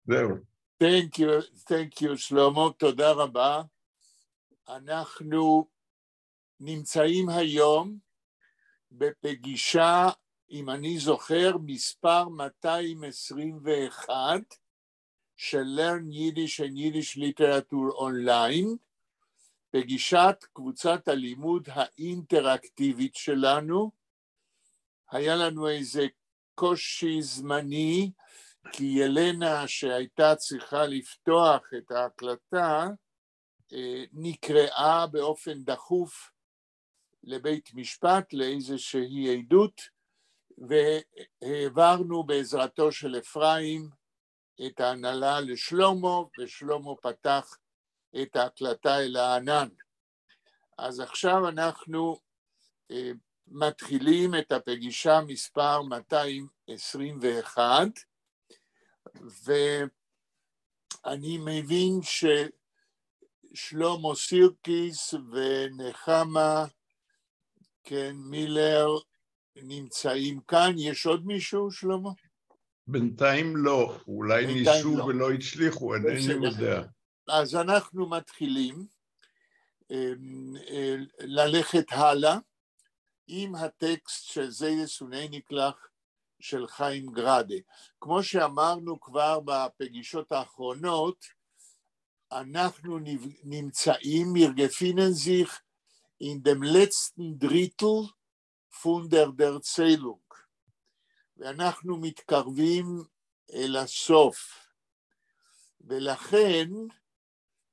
זהו. Thank you, שלמה, תודה רבה. אנחנו נמצאים היום בפגישה, אם אני זוכר, מספר 221 של Learn Yiddish and Yiddish Literature Online, פגישת קבוצת הלימוד האינטראקטיבית שלנו. היה לנו איזה קושי זמני, כי ילנה שהייתה צריכה לפתוח את ההקלטה, נקראה באופן דחוף לבית משפט לאיזושהי עדות, והעברנו בעזרתו של אפרים את ההנהלה לשלמה, ושלמה פתח את ההקלטה אל הענן. אז עכשיו אנחנו מתחילים את הפגישה מספר 221, ואני מבין ששלמה סירקיס ונחמה כן מילר נמצאים כאן. יש עוד מישהו, שלמה? בינתיים לא, אולי ניסו לא. ולא הצליחו, אינני יודע. אז אנחנו מתחילים ללכת הלאה עם הטקסט של זיידס וניניקלח של חיים גראדה. כמו שאמרנו כבר בפגישות האחרונות, אנחנו נמצאים מרגפינן sich in dem letzten Drittel von der Erzählung, ואנחנו מתקרבים אל הסוף, ולכן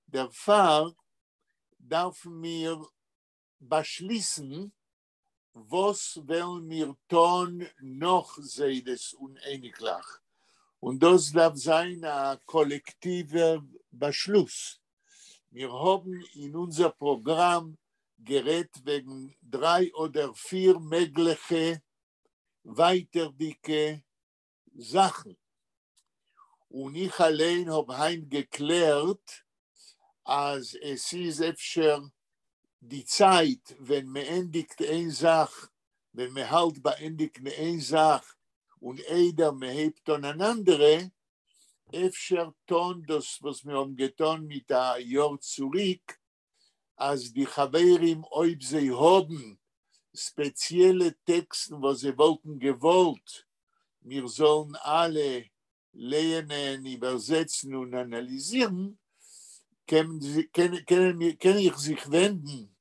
der Fall darf mir beschließen, was will mir tun noch Seides und Einiglich. Und das darf sein ein kollektiver Beschluss. Wir haben in unser Programm gerät wegen 3 oder 4 mögliche weiterdicke Sachen. Und ich allein habe heim geklärt, als es ist öfter die Zeit, wenn man endigt eine Sache, wenn man halt beendigt eine Sache und jeder hebt an eine andere, öfter tun das, was wir haben getan mit der Jahr zurück, als die Chaverim, ob sie haben spezielle Texte, was sie wollten gewollt, wir sollen alle lernen, übersetzen und analysieren, können ich sich wenden,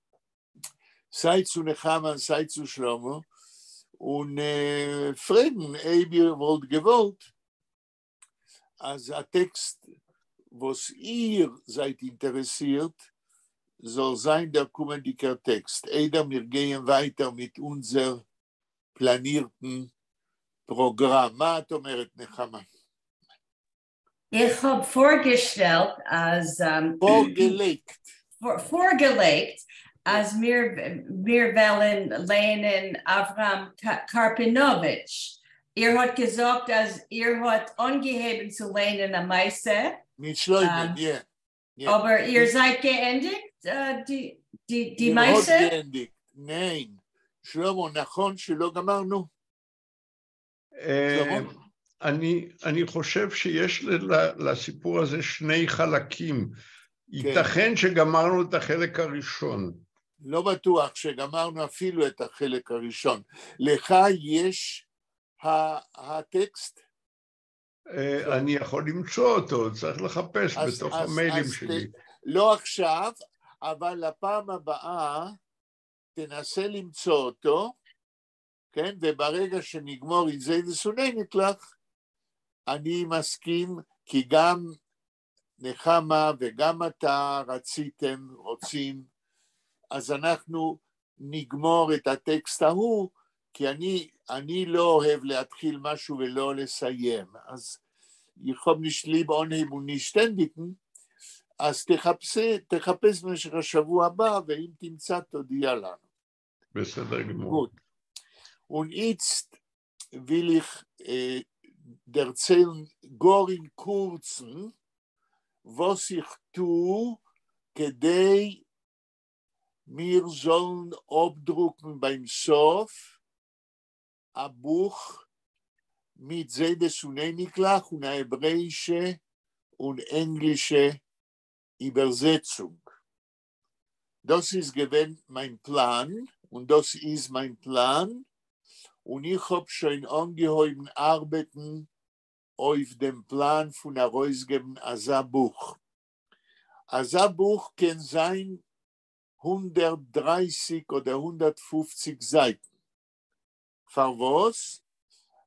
sei zu Nechama, sei zu Shlomo, und fragen, ob ihr wollt gewollt, als der Text, was ihr seid interessiert, soll sein der kommende Text. Eider, wir gehen weiter mit unser planierten Programm. מה את אומרת, נחמה? Ich habe vorgestellt, als vorgelegt, als wir wollen lernen Avram Karpinovich. Hat gesagt, als hat angeheben zu lernen am Meise. Mit Schleunen, ja. Aber ihr seid geendigt, die Meise? geendigt, nein. שלמה, נכון שלא גמרנו? אני חושב שיש לסיפור הזה 2 חלקים. ייתכן שגמרנו את החלק הראשון. לא בטוח שגמרנו אפילו את החלק הראשון. לך יש הטקסט? אני יכול למצוא אותו, צריך לחפש בתוך המיילים שלי. לא עכשיו, אבל לפעם הבאה תנסה למצוא אותו, כן? וברגע שנגמור את זה וניניקלח, אני מסכים, כי גם נחמה וגם אתה רוצים, אז אנחנו נגמור את הטקסט ההוא, כי אני לא אוהב להתחיל משהו ולא לסיים, אז יכול נשליב עונהם ונשתנדיקן, אז תחפש במשך השבוע הבא, ואם תמצא תודיע לנו. בסדר גמור. Und jetzt will ich erzählen, gar in kurzen, was ich tue, כדי mir sollen abdrucken beim Sof, ein Buch mit Seides und Einiglich und eine hebräische und englische Übersetzung. Das ist gewesen mein Plan und das ist mein Plan und ich habe schon angehoben arbeiten auf dem Plan von herausgeben Buch. Buch kann sein 130 oder 150 Seiten. Für was?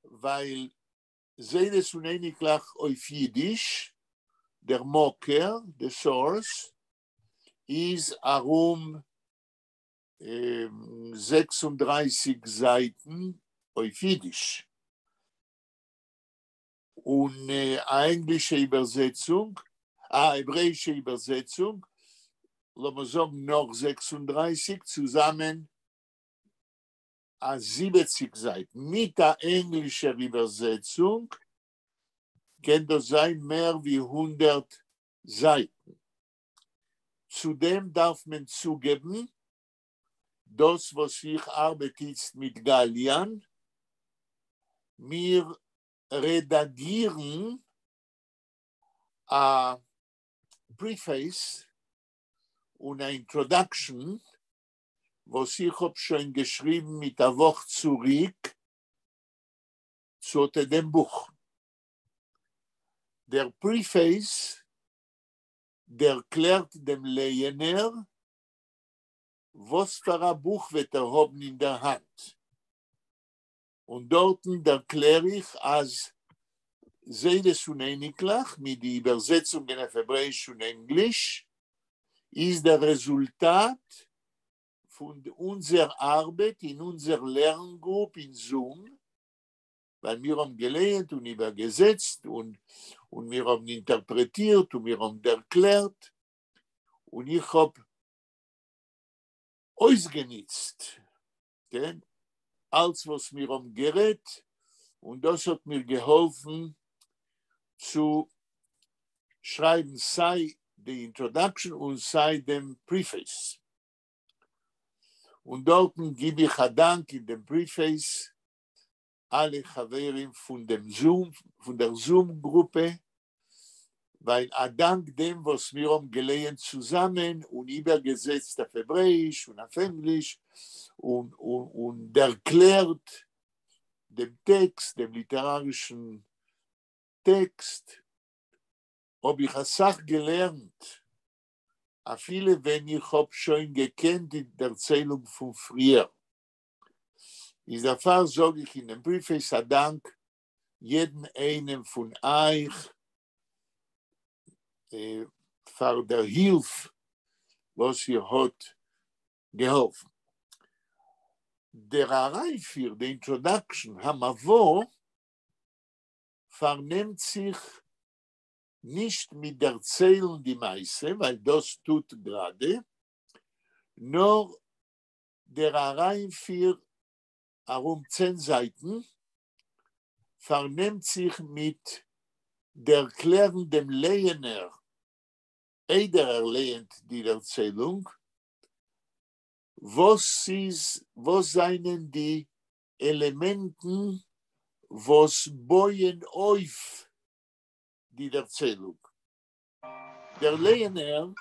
Weil Seides und Einiglach auf Yiddish, der Mocker, der Source, ist herum 36 Seiten auf Yiddish. Und eine englische Übersetzung, eine hebräische Übersetzung, lassen wir sagen, noch 36, zusammen 70 Seiten. Mit der englischen Übersetzung kann das sein mehr wie 100 Seiten. Zudem darf man zugeben, das, was ich arbeite jetzt mit Galian, wir redagieren ein Preface und eine Introduction, was ich habe schon geschrieben mit der Woche zurück zu dem Buch. Der Preface, der erklärt dem Lesener, was für ein Buch wird haben in der Hand. Und dort erkläre ich, als Seides und Einiglach mit der Übersetzung in Hebräisch und Englisch ist der Resultat von unserer Arbeit in unserer Lerngruppe in Zoom, weil wir haben gelernt und übergesetzt und wir haben interpretiert und wir haben erklärt und ich habe ausgenutzt, okay? Alles, was wir haben geredet und das hat mir geholfen zu schreiben, sei die Introduction und sei dem Preface. Und dort gebe ich einen Dank in dem Preface alle Chaverim von der Zoom-Gruppe, weil ein Dank dem, was wir haben gelernt zusammen und übergesetzt auf Hebräisch und auf Englisch und erklärt dem Text, dem literarischen Text, habe ich eine Sache gelernt, a viele, wenn ich habe schon gekannt in der Erzählung von früher. In der Fall sage ich in dem Preface ein Dank jeden einen von euch für der Hilfe, was ihr hat geholfen. Der Arai für die Introduction, Hamavo, vernimmt sich nicht mit der Erzählung die Meise, weil das tut gerade, nur der Arai für 10 Seiten vernimmt sich mit der Erklärung dem Lesener, jeder lehnt die Erzählung, was seien die Elementen, was bauen auf die Erzählung. Der Lesener,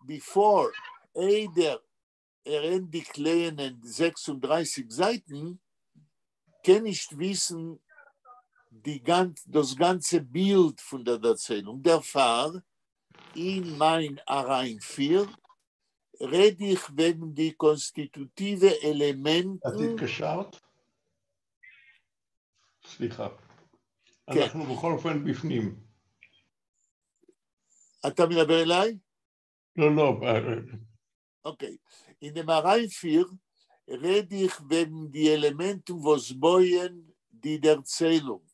bevor endlich lehnen 36 Seiten, kann nicht wissen, das ganze Bild von der Erzählung. Der Fall in mein Arein 4 rede ich wegen die konstitutive Elemente. עתיד קשרת? סליחה. אנחנו בכל אופן בפנים. אתה מדבר אליי? לא. Okay. In dem Arein 4 rede ich wegen die Elemente, was bauen die Erzählung.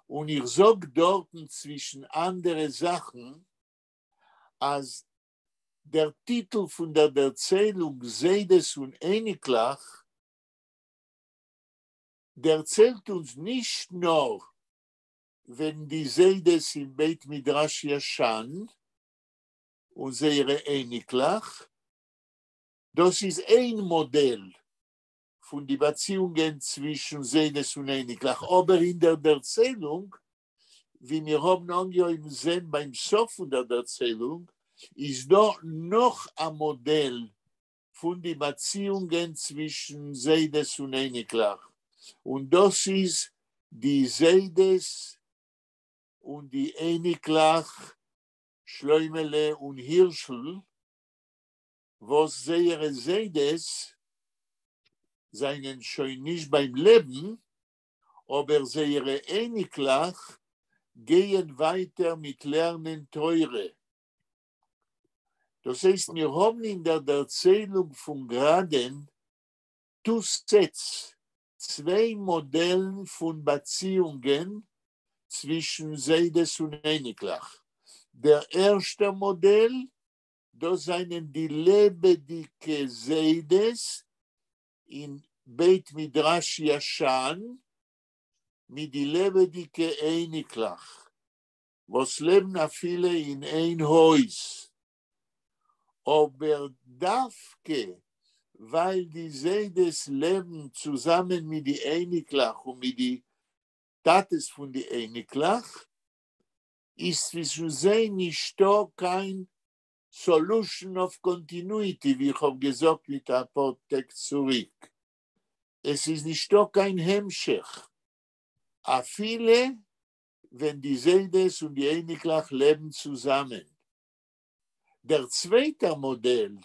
Und ich sage dort zwischen andere Sachen, als der Titel von der Erzählung Seides und Einiglach, der erzählt uns nicht nur, wenn die Seides im Beit Midrash Yashan und ihre Einiglach, das ist ein Modell von die Beziehungen zwischen Seides und Einiglach. Aber in der Erzählung, wie wir haben angehört sehen beim Sof von der Erzählung, ist da noch ein Modell von die Beziehungen zwischen Seides und Einiglach. Und das ist die Seides und die Einiglach, Schleumele und Hirschl, was ihre Seides seinen schon nicht beim Leben, aber ihre Einiglach gehen weiter mit Lernen Teure. Das heißt, wir haben in der Erzählung von Graden zwei Modellen von Beziehungen zwischen Seides und Einiglach. Der erste Modell, das seien die lebendige Seides in Beit Midrash Yashan mit die lebendige Einiglach, was leben a viele in ein Haus. Aber dafke, weil die Seides leben zusammen mit die Einiglach und mit die Tates von die Einiglach, ist zwischen sie nicht da kein Solution of Continuity, wie ich habe gesagt, mit ein paar Text zurück. Es ist nicht da kein Hemmschach. A viele, wenn die Seides und die Einiglach leben zusammen. Der zweite Modell,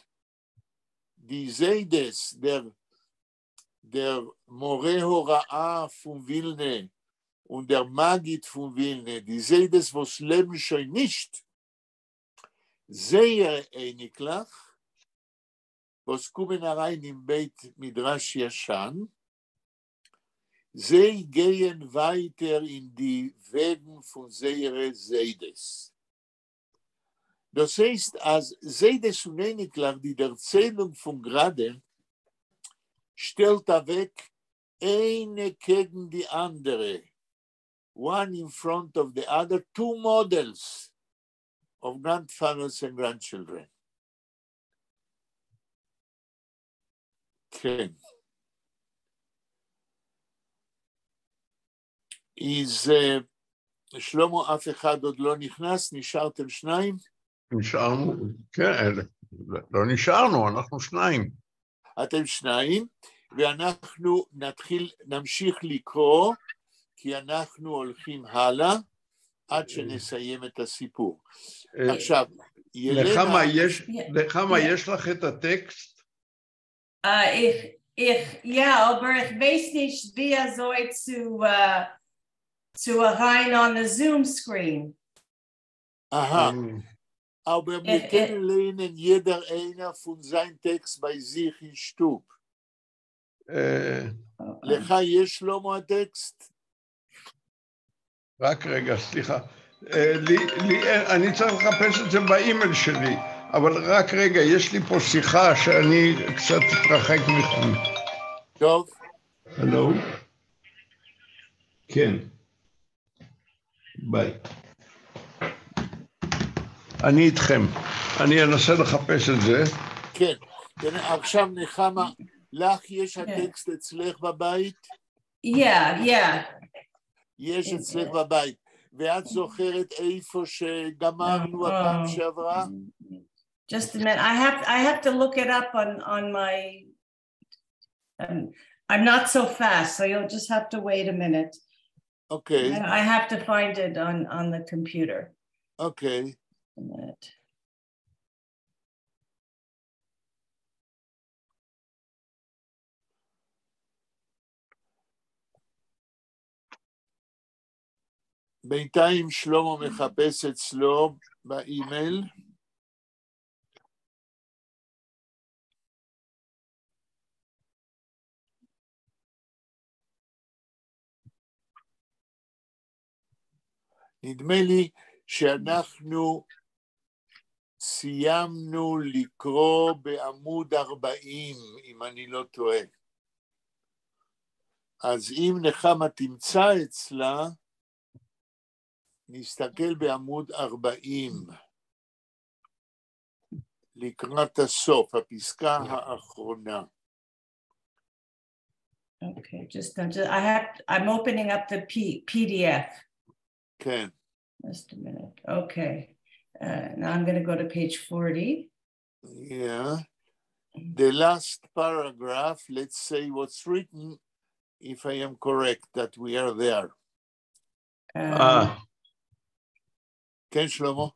die Seides, der More Hora'a von Wilne und der Magid von Wilne, die Seides, was leben schon nicht, sehr Einiglach, was kommen rein im Beit Midrash Yashan, sie gehen weiter in die Wegen von sehr Seides. Das heißt, als Seides und Einiglach, die Erzählung von Graden, stellt weg eine gegen die andere. One in front of the other, two models of grandfathers and grandchildren. כן. שלמה, אף אחד עוד לא נכנס? נשארתם שניים? נשארנו, כן, לא נשארנו, אנחנו שניים. אתם שניים, ואנחנו נמשיך לקרוא, כי אנחנו הולכים הלאה, עד שנסיים את הסיפור. עכשיו, ילנה... לחמה, יש לך את הטקסט? Ja, aber ich weiß nicht, wie soll zu rein on the Zoom screen. Aha. Aber wir können lernen jeder einer von seinem Text bei sich in Stub. לך יש שלמה הטקסט? רק רגע, סליחה. אני צריך לחפש את זה באימייל שלי, אבל רק רגע, יש לי פה שיחה שאני קצת אתרחק מכם. טוב. הלו? כן. ביי. אני איתכם. אני אנסה לחפש את זה. כן. עכשיו נחמה, לך יש הטקסט אצלך בבית? יש אצלך בבית. ואת זוכרת איפה שגמרנו הפעם שעברה? Just a minute. I have to look it up on my. I'm not so fast, so you'll just have to wait a minute. Okay. I have to find it on the computer. Okay. A minute. בינתיים שלמה מחפש אצלו באימייל. נדמה לי שאנחנו סיימנו לקרוא בעמוד 40, אם אני לא טועה. אז אם נחמה תמצא אצלה, נסתכל בעמוד 40, לקראת הסוף, הפסקה האחרונה. Okay, I'm opening up the PDF. כן. Just a minute. Okay. Now I'm going to go to page 40. Yeah. The last paragraph, let's say what's written, if I am correct, that we are there. כן, שלמה?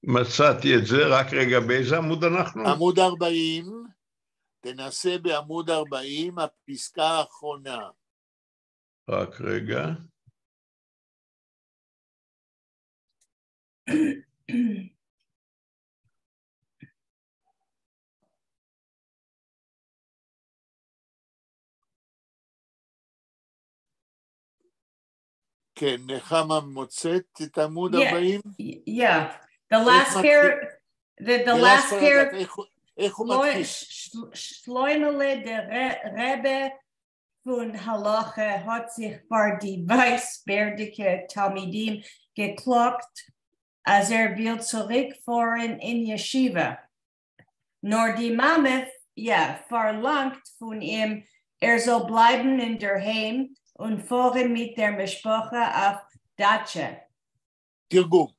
מצאתי את זה, רק רגע, באיזה עמוד אנחנו? עמוד 40, תנסה בעמוד 40, הפסקה האחרונה. רק רגע. כן, נחמה מוצאת את עמוד 40? Yeah, the last paragraph, איך הוא מתחיל? Schleumele der Rebbe von Halacha hat sich vor die weißbärtige Talmidim geklagt, als will zurückfahren in Yeshiva. Nur die Mame, verlangt von ihm, soll bleiben in der Heim und fahren mit der Mishpacha auf Datsche. תרגום.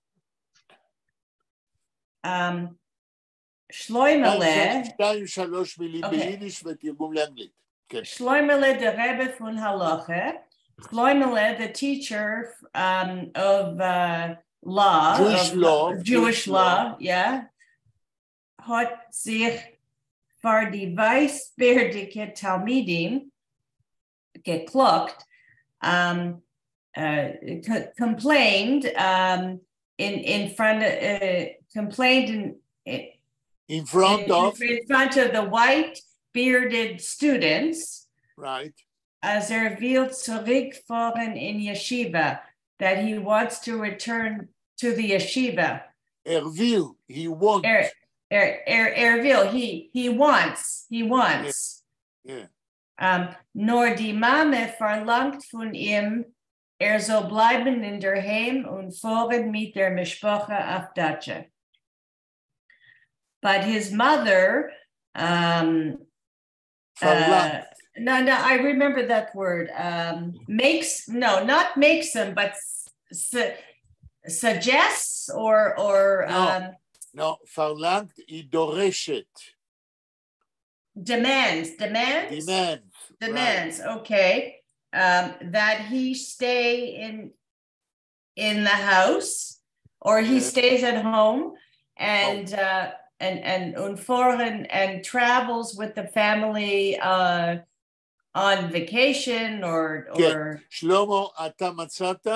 Schleumele. 2-3 מילים ביידיש ותרגום לאנגלית. Schleumele the Rebbe von Halacha. Schleumele, the teacher of law, Jewish law, yeah, hat sich vor die weißbärtige Talmidim geklagt, complained in front of the white bearded students, right? As will zurückfahren in Yeshiva, that he wants to return to the Yeshiva. Will, he wants. Will, he wants. Yeah. Nur die Mame verlangt von ihm, soll bleiben in der Heim und fahren mit der Mishpacha auf Datsche. But his mother, no, I remember that word. Not makes him, but suggests or no, verlangt, היא דורשת. Demands, right. Okay. That he stay in the house, or he stays at home and travels with the family on vacation or שלמה, אתה מצאת?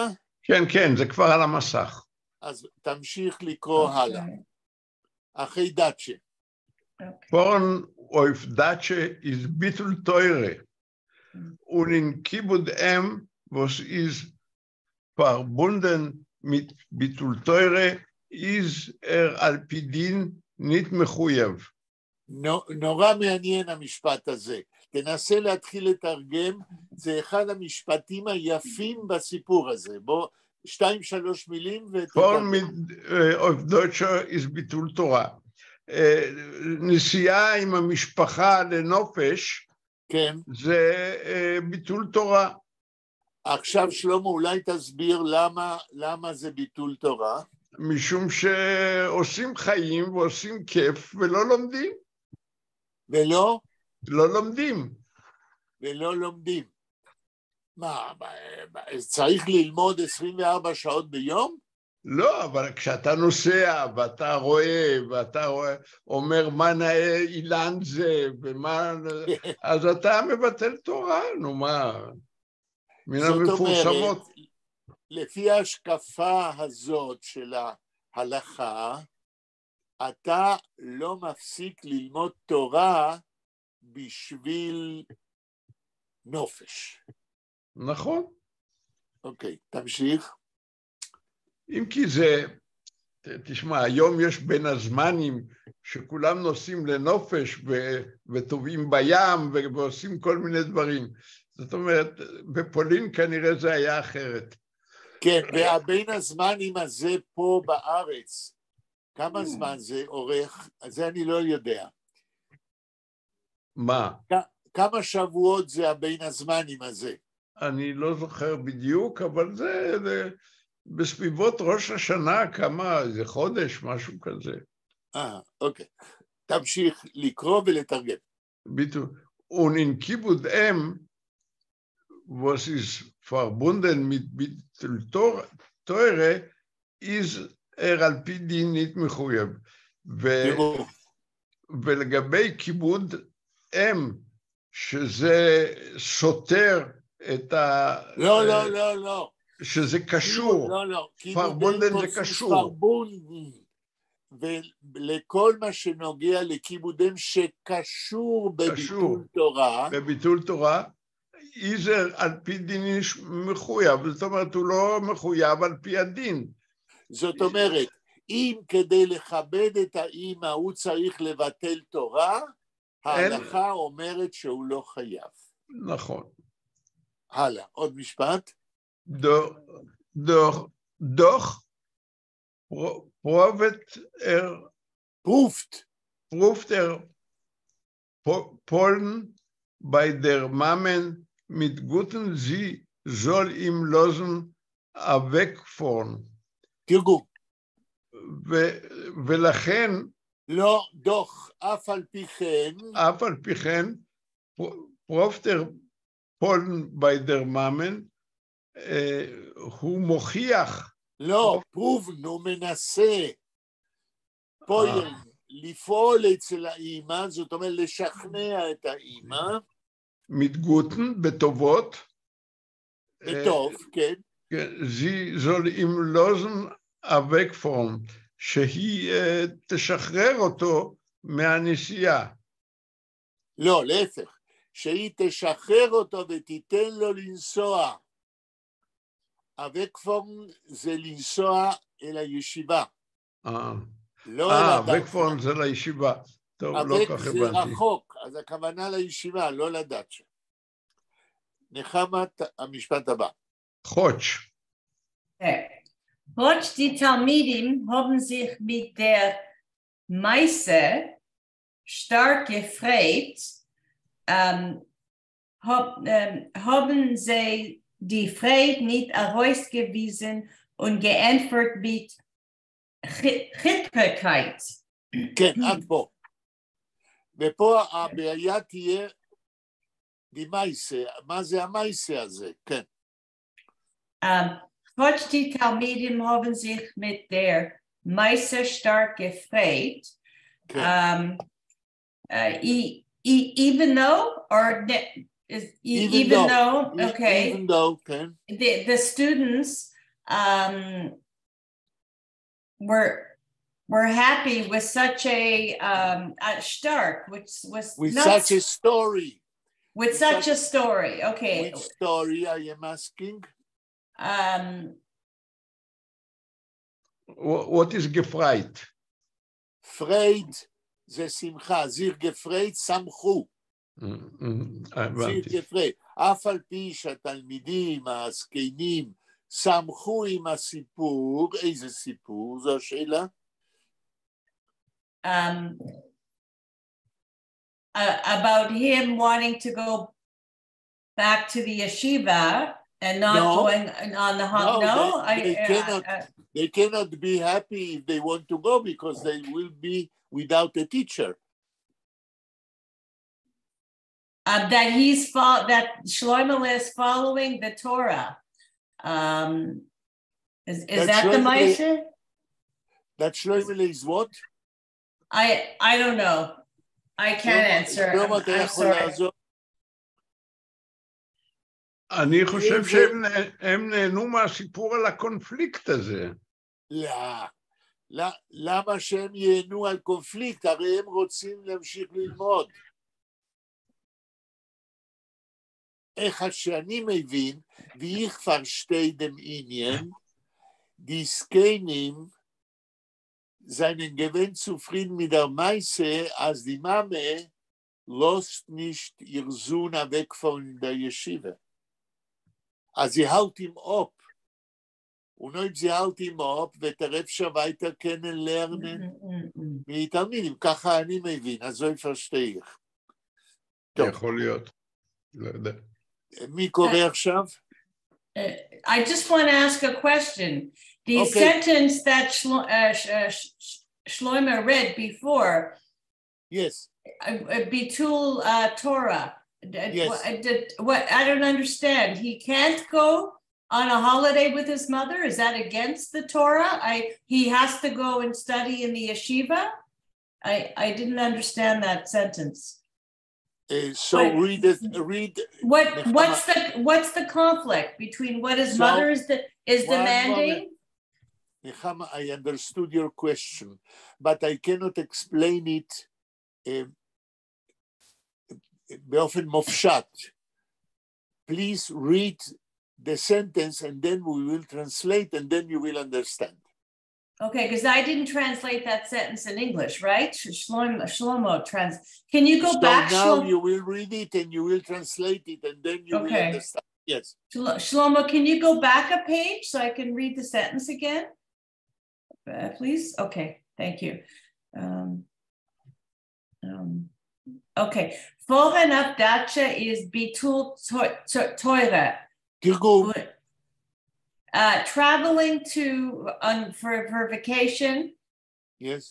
כן, זה כבר על המסך. אז תמשיך לקרוא הלאה. אחרי דאצ'ה. Fahren auf Datsche ist Bittul Teure und in Kibud was ist verbunden mit Bittul Teure, ist על פי דין nicht מחויב. נורא מעניין המשפט הזה. תנסה להתחיל לתרגם, זה אחד המשפטים היפים בסיפור הזה. בוא, 2-3 מילים ותתרגם. auf Deutsche ist Bittul Torah. נסיעה עם המשפחה לנופש, כן. זה ביטול תורה. עכשיו שלמה, אולי תסביר למה זה ביטול תורה? משום שעושים חיים ועושים כיף ולא לומדים. ולא? לא לומדים. ולא לומדים. מה, צריך ללמוד 24 שעות ביום? לא, אבל כשאתה נוסע ואתה רואה אומר מה נאה אילן זה ומה, אז אתה מבטל תורה, נו מה, מן המפורסמות. זאת אומרת, לפי ההשקפה הזאת של ההלכה, אתה לא מפסיק ללמוד תורה בשביל נופש. נכון. אוקיי, תמשיך. אם כי זה, תשמע, היום יש בין הזמנים שכולם נוסעים לנופש וטובים בים ועושים כל מיני דברים. זאת אומרת, בפולין כנראה זה היה אחרת. כן, ובין הזמנים הזה פה בארץ, כמה זמן זה אורך? זה אני לא יודע. מה? כמה שבועות זה הבין הזמנים הזה? אני לא זוכר בדיוק, אבל זה בסביבות ראש השנה, כמה, זה חודש, משהו כזה. אוקיי. תמשיך לקרוא ולתרגם. ביטו. Und in Kibbutz was ist verbunden mit Teure, ist על פי דין nicht מחויב. ולגבי כיבוד שזה סותר את ה... לא. שזה קשור. לא. פרבונדן זה קשור. ולכל מה שנוגע לכיבודם שקשור בביטול תורה. בביטול תורה, איזר על פי דין מחויב, זאת אומרת הוא לא מחויב על פי הדין. זאת אומרת, אם כדי לכבד את האמא הוא צריך לבטל תורה, ההלכה אומרת שהוא לא חייב. נכון. הלאה, עוד משפט. דוח proved Polen bei der Mammen mit guten sie soll ihm losen wegfahren. תרגום. ולכן לא, דוח, אף על פי כן, פרופטר פולן by der Mammen, הוא מוכיח. לא, פרובן, הוא מנסה. פועל, לפעול אצל האמא, זאת אומרת לשכנע את האמא. מתגוטן, בטובות. בטוב, כן. sie soll ihm losen wegfahren, שהיא תשחרר אותו מהנסיעה. לא, להפך, שהיא תשחרר אותו ותיתן לו לנסוע. wegfahren זה לנסוע אל הישיבה. לא אל הדעת. wegfahren זה לישיבה. טוב, לא כך הבנתי. זה רחוק, אז הכוונה לישיבה, לא לדעת. נחמת המשפט הבא. Chotsch. Chotsch, die Talmidim haben sich mit der Meise stark gefreut, haben sie die Freude nicht herausgewiesen und geantwortet mit Chitterkeit. כן, עד פה. ופה הבעיה תהיה די מייסה. מה זה המייסה הזה? כן. Trotz die Talmidim haben sich mit der Meise stark gefreut. Even though, or even though, okay. Even though, okay. The students were happy with such a stark, which was with such a story. With such a story, okay. Which story are you asking? What is gefreit? Freit זה שמחה, זיר גפרית שמחו. זיר גפרית. אף על פי שהתלמידים, הזקנים, שמחו עם הסיפור, איזה סיפור? זו השאלה? About him wanting to go back to the yeshiva and not going on the hunt. They cannot be happy if they want to go because they will be without a teacher. That Shlomo is following the Torah. Is that the Ma'aseh? That Shlomo is what? I don't know. I can't answer. I'm sorry. אני חושב שהם נהנו מהסיפור על הקונפליקט הזה. לא, למה שהם ייהנו על קונפליקט? הרי הם רוצים להמשיך ללמוד. איך שאני מבין, ואיך פרשתי דם עניין, die Skenen seinen Gewinn zufrieden mit der Meise, als die Mame lost nicht ihr Sohn weg von der Yeshiva. אז sie hält ihm ab. Und ob sie hält ihm ab, wird אפשר weiter kennenlernen. מתלמידים, ככה אני מבין, אז זו verstehe ich. יכול להיות. לא יודע. מי קורא עכשיו? I just want to ask a question. The Okay. sentence that Shlomo read before, Yes. Bitul Torah. Yes. What I don't understand. He can't go on a holiday with his mother. Is that against the Torah? He has to go and study in the yeshiva. I didn't understand that sentence. So read it. Read. What's the conflict between what his mother is demanding? Nechama, I understood your question, but I cannot explain it באופן מופשט. Please read the sentence and then we will translate and then you will understand. Okay, because I didn't translate that sentence in English, right? Shlomo Can you go back? So now you will read it and you will translate it and then you will understand. Yes. Shlomo, can you go back a page so I can read the sentence again? Please? Okay, thank you. Okay, Foreign of Dacha is Bitul Torah. Traveling for vacation. Yes.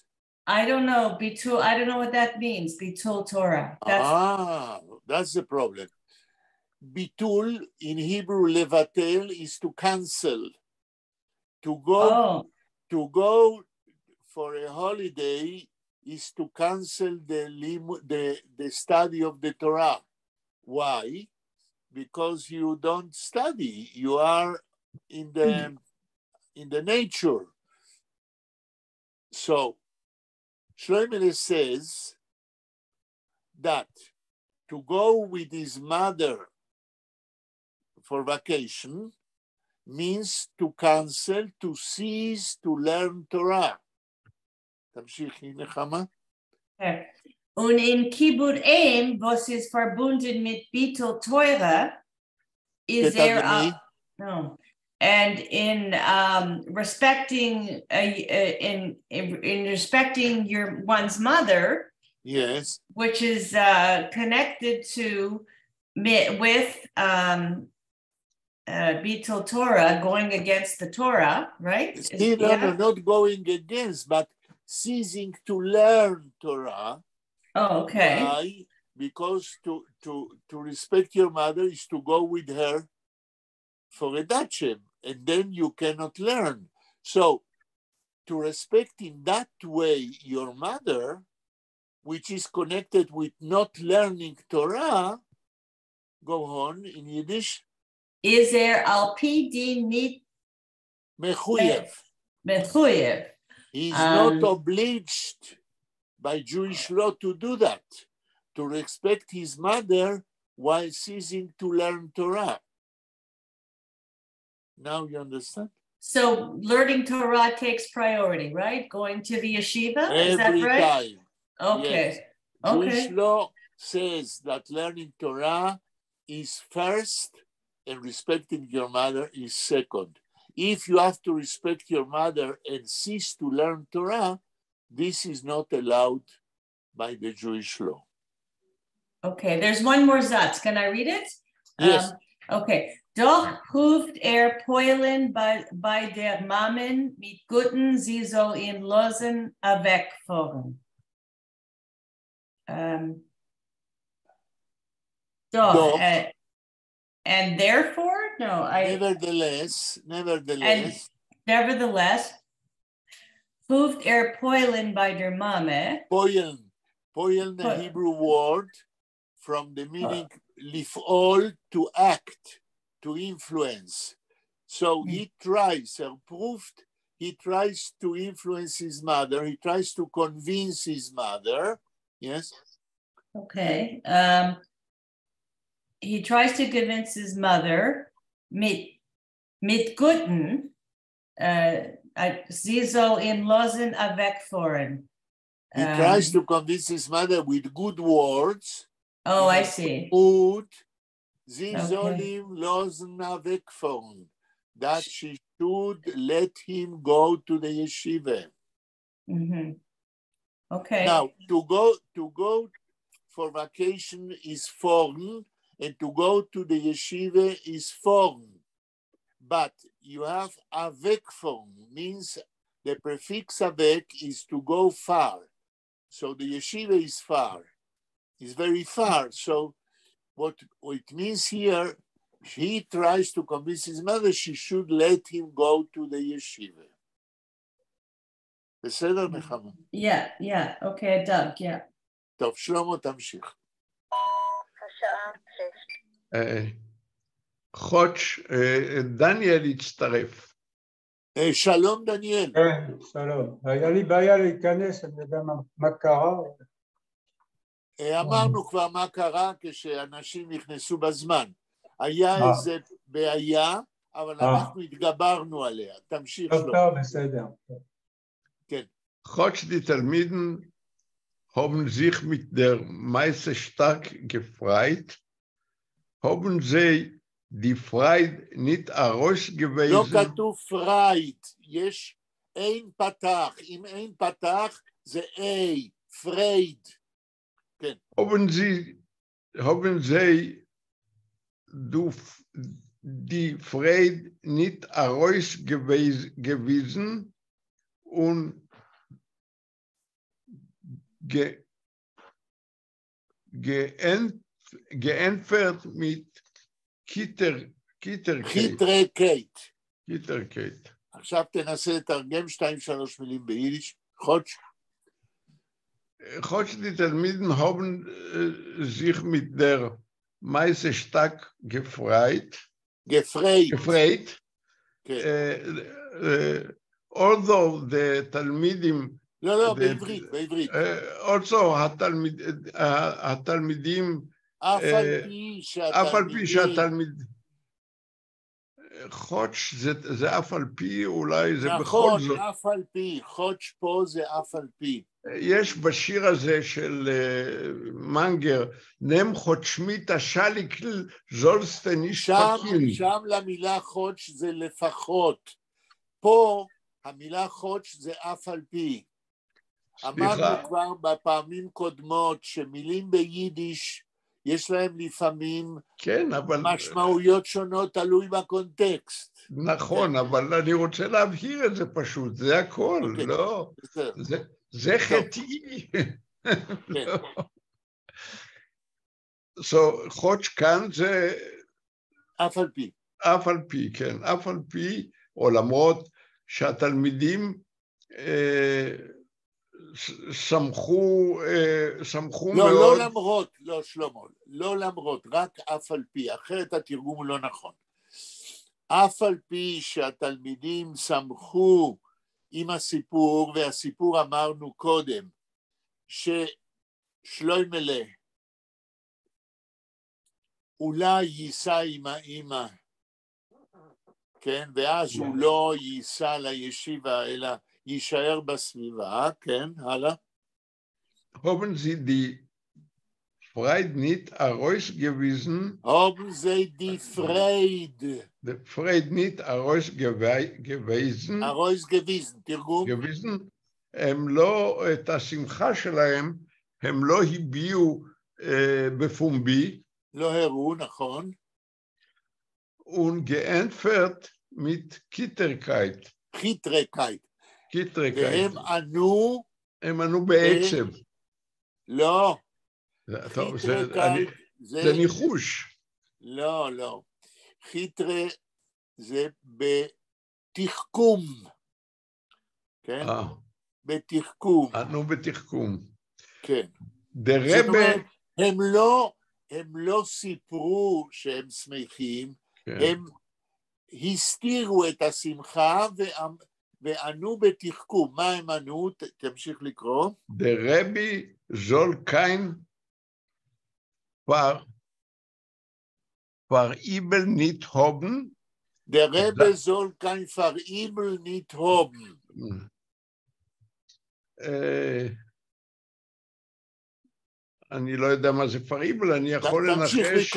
I don't know, Bitul, I don't know what that means, Bitul Torah. That's the problem. Bitul in Hebrew, levatel, is to cancel. To go for a holiday is to cancel the study of the Torah. Why? Because you don't study. You are in the nature. So Shlomo says that to go with his mother for vacation means to cancel, to cease to learn Torah. תמשיכי, נחמה. Und in Kibbud Eim, was ist verbunden mit Bitul Torah, is there no. And in respecting in respecting one's mother, yes, which is connected to with Bitul Torah, going against the Torah, right? No, not going against, but ceasing to learn Torah. Oh, okay. Why? Because to respect your mother is to go with her for a dachem, and then you cannot learn. So to respect in that way your mother, which is connected with not learning Torah, go on in Yiddish. Is there al pi din nit mechuyev? Mechuyev. He is not obliged by Jewish law to do that, to respect his mother while ceasing to learn Torah. Now you understand? So learning Torah takes priority, right? Going to the yeshiva, is that Every right? time. Okay. Yes. Okay. Jewish law says that learning Torah is first and respecting your mother is second. If you have to respect your mother and cease to learn Torah, this is not allowed by the Jewish law. Okay, there's one more Satz. Can I read it? Yes. Okay. Doch ruft Poilen bei der Mammen mit Guten, sie soll ihn losen wegfahren. Doch. And therefore, no, Nevertheless, ruft Poilen bei der Mame. Poilen, the Hebrew word from the meaning lif'ol, to act, to influence. So he tries to influence his mother. He tries to convince his mother. Yes. Okay. He tries to convince his mother mit Guten, sie soll ihn losen wegfahren. He tries to convince his mother with good words. Oh, I see. Good. Sie soll ihn losen wegfahren. That she should let him go to the yeshiva. Mm-hmm. Okay. Now, to go for vacation is foreign, and to go to the yeshiva is foreign. But you have avec foreign, means the prefix avec is to go far. So the yeshiva is far, is very far. So what it means here, he tries to convince his mother she should let him go to the yeshiva. בסדר, נחמה? Yeah, okay, Doug, yeah. טוב, שלמה, תמשיך. חודש, דניאל הצטרף. שלום, דניאל. כן, שלום. היה לי בעיה להיכנס, אני יודע מה קרה. אמרנו כבר מה קרה כשאנשים נכנסו בזמן. היה איזה בעיה, אבל אנחנו התגברנו עליה. תמשיך, שלום. טוב, בסדר. כן. Trotz die Talmiden haben sich mit der Meise stark gefreut, haben sie die Freude nicht herausgewiesen. לא כתוב פרייד, יש אין פתח, אם אין פתח זה אי, פרייד. כן. Haben sie die Freude nicht herausgewiesen und geantwortet mit חיטרקייט. קיטרקייט. עכשיו תנסה לתרגם 2-3 מילים ביידיש. חודש. Trotz die Talmiden haben sich mit der Meise stark gefreut. gefreut. Although the Talmidim לא, בעברית. also התלמידים אף על פי שהתלמיד חודש זה אף על פי, אולי זה בכל זאת. נכון, אף על פי, חודש פה זה אף על פי. יש בשיר הזה של מנגר, נם חודשמית השליקל זולסטן איש פקין. שם למילה חודש זה לפחות. פה המילה חודש זה אף על פי. אמרנו כבר בפעמים קודמות שמילים ביידיש יש להם לפעמים משמעויות שונות, תלוי בקונטקסט. נכון, אבל אני רוצה להבהיר את זה פשוט, זה הכל, לא, זה חטאי. חודש כאן זה... אף על פי. אף על פי, כן, אף על פי, או למרות שהתלמידים סמכו לא למרות, לא שלמה, לא למרות, רק אף על פי, אחרת התרגום הוא לא נכון. אף על פי שהתלמידים סמכו עם הסיפור, והסיפור אמרנו קודם, ששלוימלה אולי ייסע עם האמא, כן, ואז הוא לא ייסע לישיבה, אלא יישאר בסביבה, כן, הלאה. Haben Sie die Freude nicht herausgewiesen? Haben Sie die Freude? Die Freude nicht herausgewiesen? herausgewiesen, תרגום? gewiesen, הם לא, את השמחה שלהם, הם לא הביעו בפומבי. לא הראו, נכון. Und geantwortet mit Kitterkeit. חיטרקייט. קיטרקייט. והם ענו בעצב. לא. זה ניחוש. לא. חיטרה זה בתחכום. כן? בתחכום. ענו בתחכום. כן. זאת אומרת, הם לא סיפרו שהם שמחים, הם הסתירו את השמחה וענו בתחכום. מה הם ענו? תמשיך לקרוא. Der Rebbe soll kein Verübel nicht haben. Der Rebbe soll kein Verübel nicht haben. אני לא יודע מה זה פריבל, אני יכול לנחש.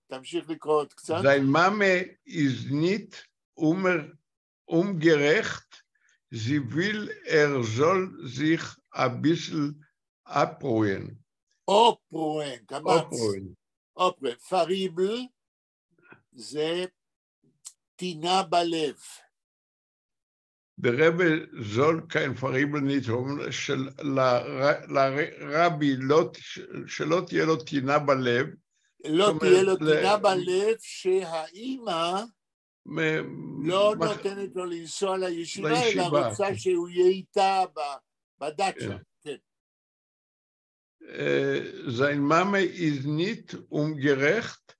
תמשיך לקרוא עוד קצת. Sein Mame ist nicht umgerecht, sie will, soll sich ein bisschen abruhen. אופרואן, קמץ. אופרואן. אופרואן. פריבל זה טינה בלב. Der Rebbe soll kein Verriebel nicht haben, לרבי שלא תהיה לו טינה בלב. לא תהיה לו טינה בלב שהאימא לא נותנת לו לנסוע לישיבה, אלא רוצה שהוא יהיה איתה בדאצ'ה. Sein Mama ist nicht ungerecht,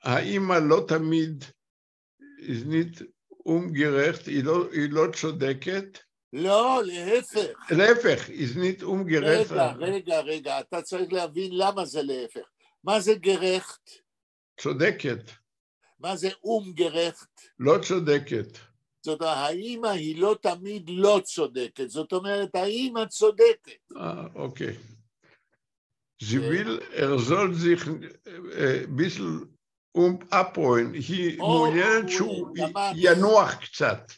האימא לא תמיד ist nicht ungerecht, היא לא צודקת. לא, להפך. להפך, ist nicht ungerecht. רגע, אתה צריך להבין למה זה להפך. מה זה גרחת? צודקת. מה זה גרחת? לא צודקת. זאת אומרת, האמא היא לא תמיד לא צודקת, זאת אומרת, האמא צודקת. אוקיי. Sie will, soll sich ein bisschen abholen. היא מעוניינת שהוא ינוח קצת.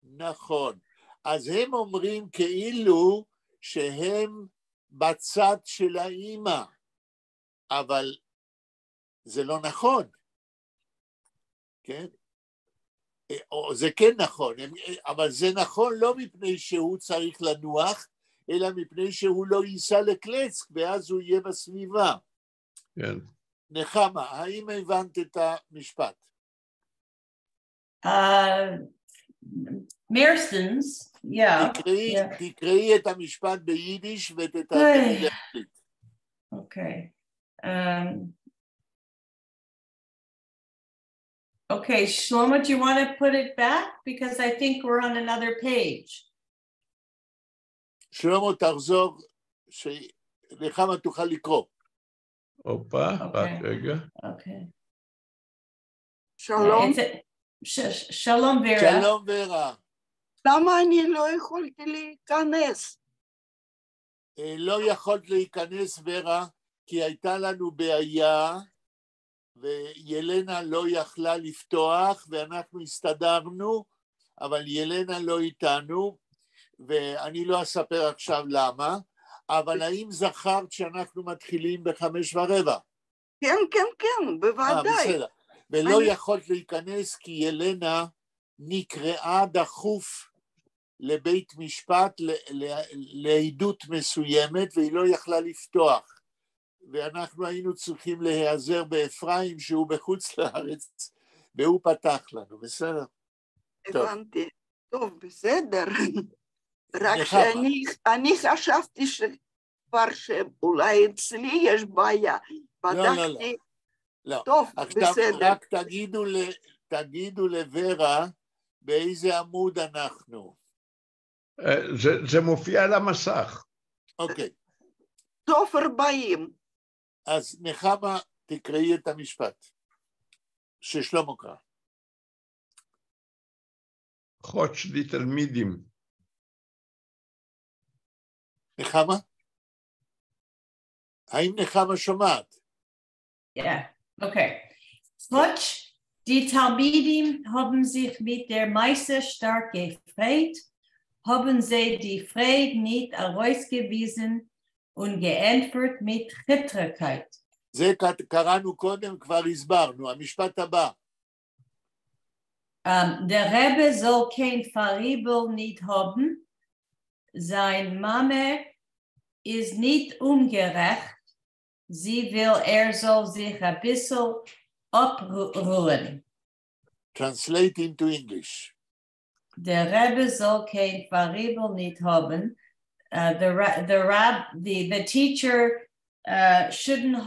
נכון. אז הם אומרים כאילו שהם בצד של האמא, אבל זה לא נכון. כן? זה כן נכון, אבל זה נכון לא מפני שהוא צריך לנוח, אלא מפני שהוא לא ייסע לקלצק, ואז הוא יהיה בסביבה. כן. נחמה, האם הבנת את המשפט? Mersons, yeah. תקראי את המשפט ביידיש ותתרגמי לאנגלית. Okay. Okay, Shlomo, do you want to put it back? Because I think we're on another page. שלמה, תחזור, שנחמה תוכל לקרוא. הופה, רק רגע. Okay. שלום. שלום ורה. שלום ורה. למה אני לא יכולתי להיכנס? לא יכולת להיכנס ורה, כי הייתה לנו בעיה, וילנה לא יכלה לפתוח, ואנחנו הסתדרנו, אבל ילנה לא איתנו, ואני לא אספר עכשיו למה, אבל האם זכרת שאנחנו מתחילים ב5:15? כן, בוודאי. בסדר. ולא יכולת להיכנס כי ילנה נקראה דחוף לבית משפט לעדות מסוימת, והיא לא יכלה לפתוח. ואנחנו היינו צריכים להיעזר באפרים שהוא בחוץ לארץ, והוא פתח לנו, בסדר? הבנתי. טוב, בסדר. רק שאני חשבתי שכבר שאולי אצלי יש בעיה. בדקתי. לא. טוב, בסדר. רק תגידו לורה באיזה עמוד אנחנו. זה מופיע על המסך. אוקיי. סוף 40. אז נחמה תקראי את המשפט ששלמה קרא. חודש לתלמידים. נחמה? האם נחמה שומעת? Yeah, okay. Hutch, die Talmidim haben sich mit der Meise stark gefreut, haben sie die Freude nicht herausgewiesen und geantwortet mit Chitterkeit. זה קראנו קודם, כבר הסברנו. המשפט הבא. Der Rebbe soll kein Verriebel nicht haben. Sein Mama ist nicht ungerecht. Sie will, soll sich ein bisschen abruhen. Translate into English. Der Rebbe soll kein Verriebel nicht haben. The teacher shouldn't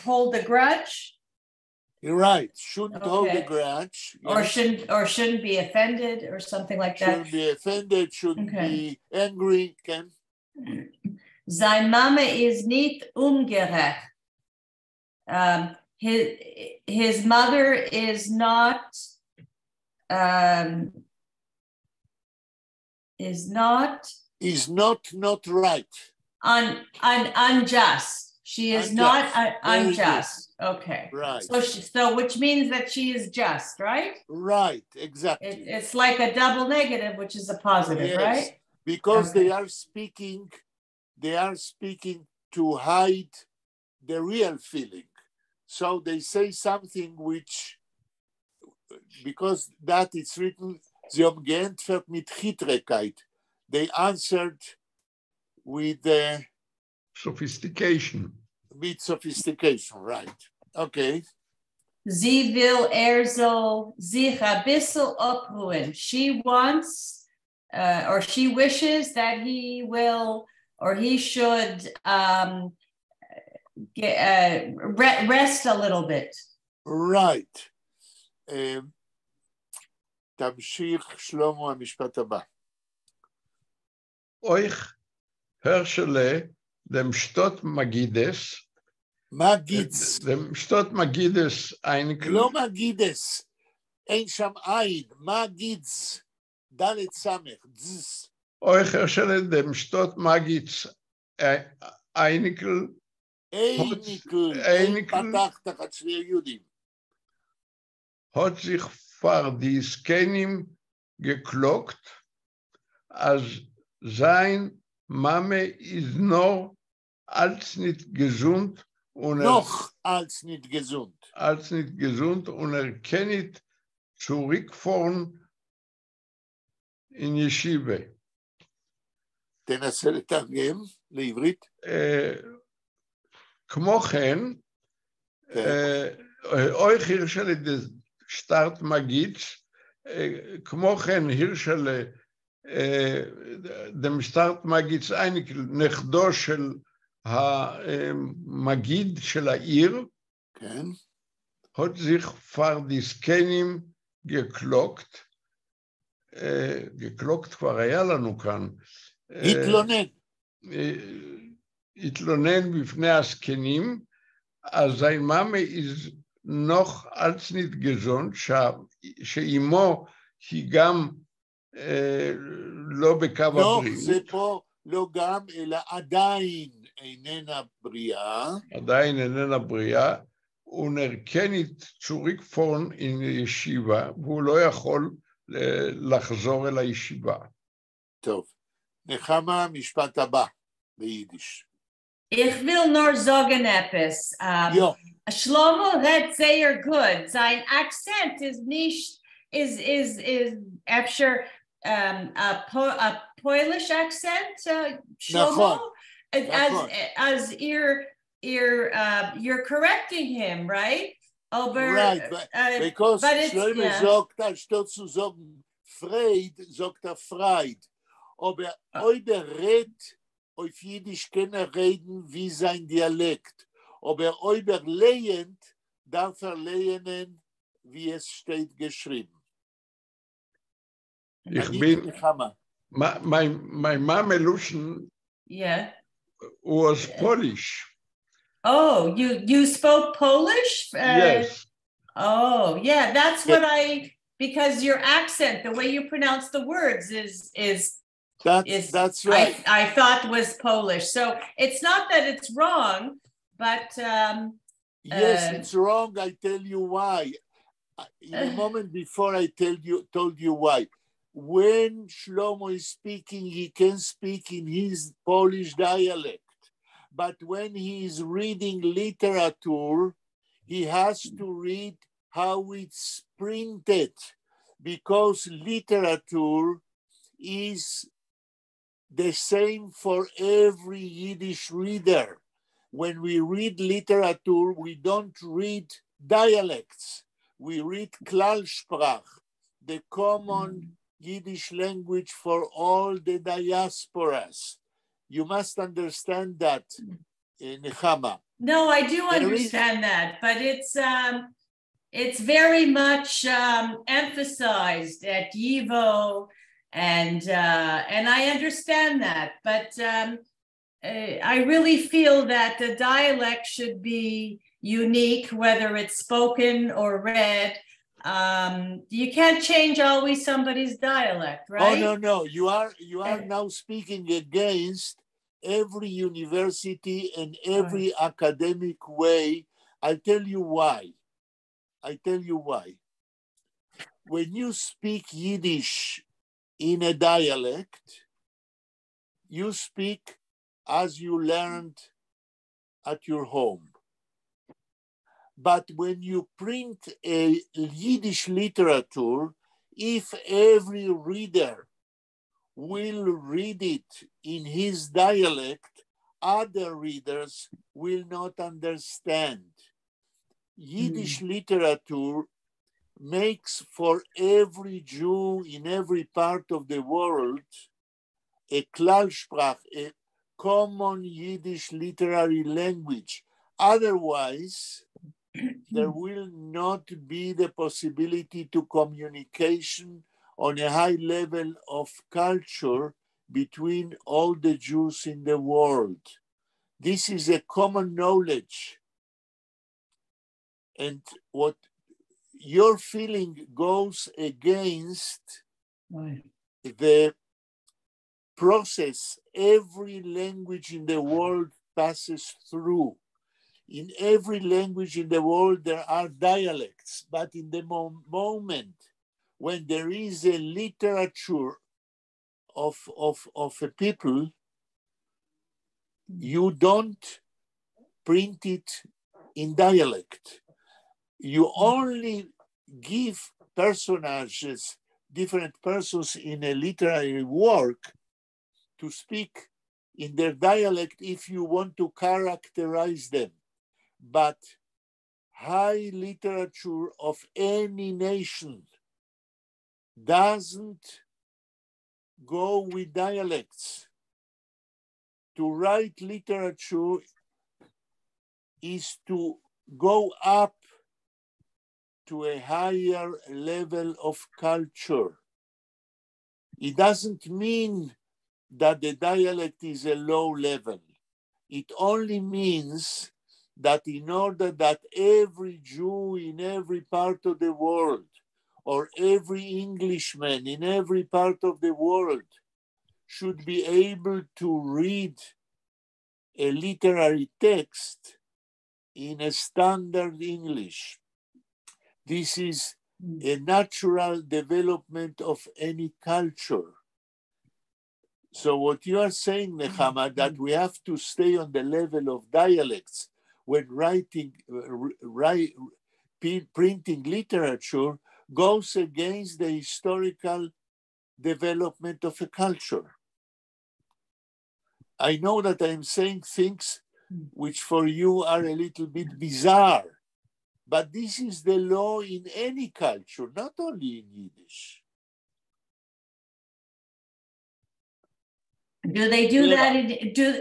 hold a grudge. You're right. Shouldn't hold a grudge. Yes. Or shouldn't be offended or something like that. Shouldn't be offended. Shouldn't be angry. Ken. Sein Mama ist nicht ungerecht. His mother is not right. Unjust. She is not unjust. Okay. Right. So which means that she is just, right? Right, exactly. It's like a double negative, which is a positive, yes, right? Because they are speaking to hide the real feeling. So they say something which, because that it's written, sie haben geantwortet mit Chitrekeit. They answered with sophistication. with sophistication, right? Okay. Sie will soll sich ein bisschen abruhen. She wants, or she wishes that he will, or he should rest a little bit. Right. תמשיך שלמה המשפט הבא. Euch Herrschele, dem Stott Magides, מגידס, dem Stott Magides Einkel, לא מגידס, אין שם עין, מגידס, דלת סמך, דז. euch Herrschele, dem Stott Magids Einkel, איניקל, אין פתח תחת שני יהודים. hat sich vor die Skenim geklockt, als sein Mame ist noch als nicht gesund und noch als nicht gesund. Als nicht gesund und kann nicht zurückfahren in Yeshiva. תנסה לתרגם לעברית. כמו כן, euch Hirschele Start Magids, כמו כן Hirschele dem Start Magids einig נכדו של המגיד של העיר, כן. hat sich vor die Skenim geklockt, geklockt כבר היה לנו כאן, התלונן בפני הסקנים, אז sein Mame ist noch als nicht gesund, שאימו היא גם לא בקו הבריאות. לא, זה פה לא גם, אלא עדיין איננה בריאה. עדיין איננה בריאה, הוא נרקנית צוריקפון עם ישיבה, והוא לא יכול לחזור אל הישיבה. טוב, נחמה, משפט הבא ביידיש. Ich will nur sagen etwas. Ja. Shlomo redt sehr gut. Sein Akzent ist nicht, is after a Polish accent, Shlomo. As you're correcting him, right? Right, because Shlomo sagt, anstatt zu sagen Freud, sagt Freud. Aber redt auf Jiddisch kann reden wie sein Dialekt. Aber lehnt, darf lehnen, wie es steht geschrieben. My mom Elution was Polish. Oh, you spoke Polish? Yes. Oh, yeah, that's what because your accent, the way you pronounce the words that's right. I thought was Polish. So it's not that it's wrong, but yes, it's wrong. I tell you why. In a moment before I told you why. When Shlomo is speaking, he can speak in his Polish dialect. But when he is reading literature, he has to read how it's printed, because literature is the same for every Yiddish reader. When we read literature, we don't read dialects. We read Klalsprach, the common Yiddish language for all the diasporas. You must understand that, Nechama. No, I do understand that, but it's very much emphasized at YIVO, and I understand that, but I really feel that the dialect should be unique, whether it's spoken or read. You can't change always somebody's dialect, right? Oh, no. You are now speaking against every university and every academic way. I'll tell you why. When you speak Yiddish in a dialect, you speak as you learned at your home. But when you print a Yiddish literature, if every reader will read it in his dialect, other readers will not understand. Yiddish literature makes for every Jew in every part of the world a Klalsprach, a common Yiddish literary language. Otherwise, there will not be the possibility to communication on a high level of culture between all the Jews in the world. This is a common knowledge. And what your feeling goes against the process every language in the world passes through. In every language in the world, there are dialects, but in the moment when there is a literature of a people, you don't print it in dialect. You only give personages, different persons in a literary work to speak in their dialect if you want to characterize them. But high literature of any nation doesn't go with dialects. To write literature is to go up to a higher level of culture. It doesn't mean that the dialect is a low level. It only means that in order that every Jew in every part of the world, or every Englishman in every part of the world, should be able to read a literary text in a standard English. This is a natural development of any culture. So what you are saying, Nechama, that we have to stay on the level of dialects when printing literature goes against the historical development of a culture. I know that I'm saying things which for you are a little bit bizarre, but this is the law in any culture, not only in Yiddish. Do they do that do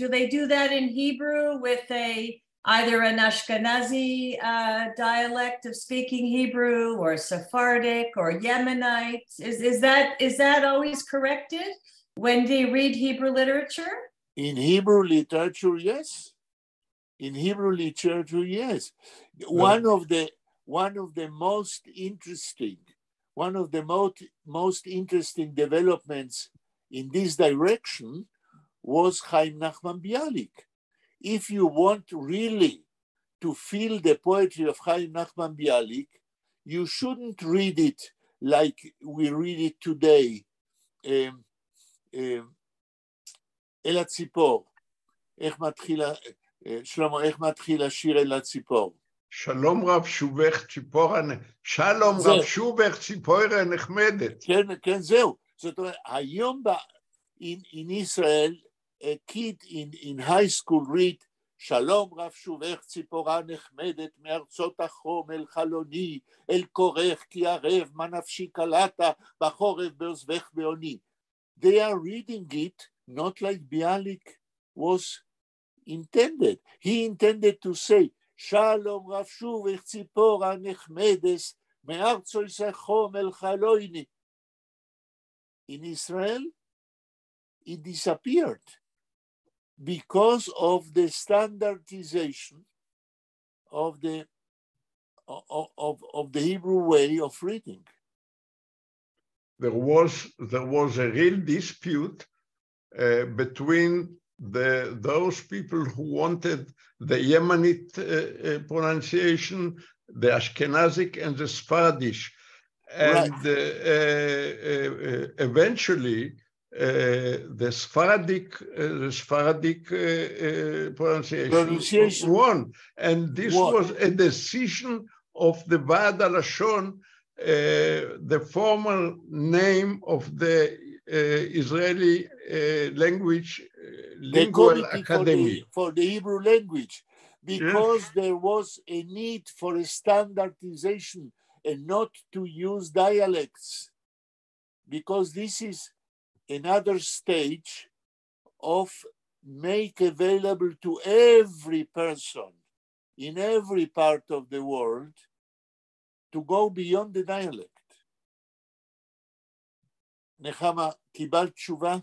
they do that in Hebrew with either an Ashkenazi dialect of speaking Hebrew or Sephardic or Yemenite? Is that always corrected when they read Hebrew literature? In Hebrew literature, yes. In Hebrew literature, yes. One of the most interesting developments in this direction was Chaim Nachman Bialik. If you want really to feel the poetry of Chaim Nachman Bialik, you shouldn't read it like we read it today. אל הציפור. שלמה, איך מתחיל השיר אל הציפור? שלום רב שובך ציפור, שלום רב שובך ציפור נחמדת. כן, זהו. זאת אומרת, היום in Israel, a kid in high school read, שלום רב שובך ציפורה נחמדת מארצות החום אל חלוני, אל כורך כי ערב, מה נפשי קלעת, בחורף בעוזבך בעוני. They are reading it not like Bialik was intended. He intended to say, שלום רב שובך ציפורה נחמדת מארצות החום אל חלוני. In Israel, it disappeared because of the standardization of the Hebrew way of reading. There was a real dispute between those people who wanted the Yemenite pronunciation, the Ashkenazic and the Sephardic. And eventually, the Sephardic pronunciation won. And this was a decision of the Vaad HaLashon, the formal name of the Israeli language lingual academy. For the Hebrew language, because there was a need for a standardization and not to use dialects, because this is another stage of make available to every person in every part of the world to go beyond the dialect. Nechama, קיבלת תשובה?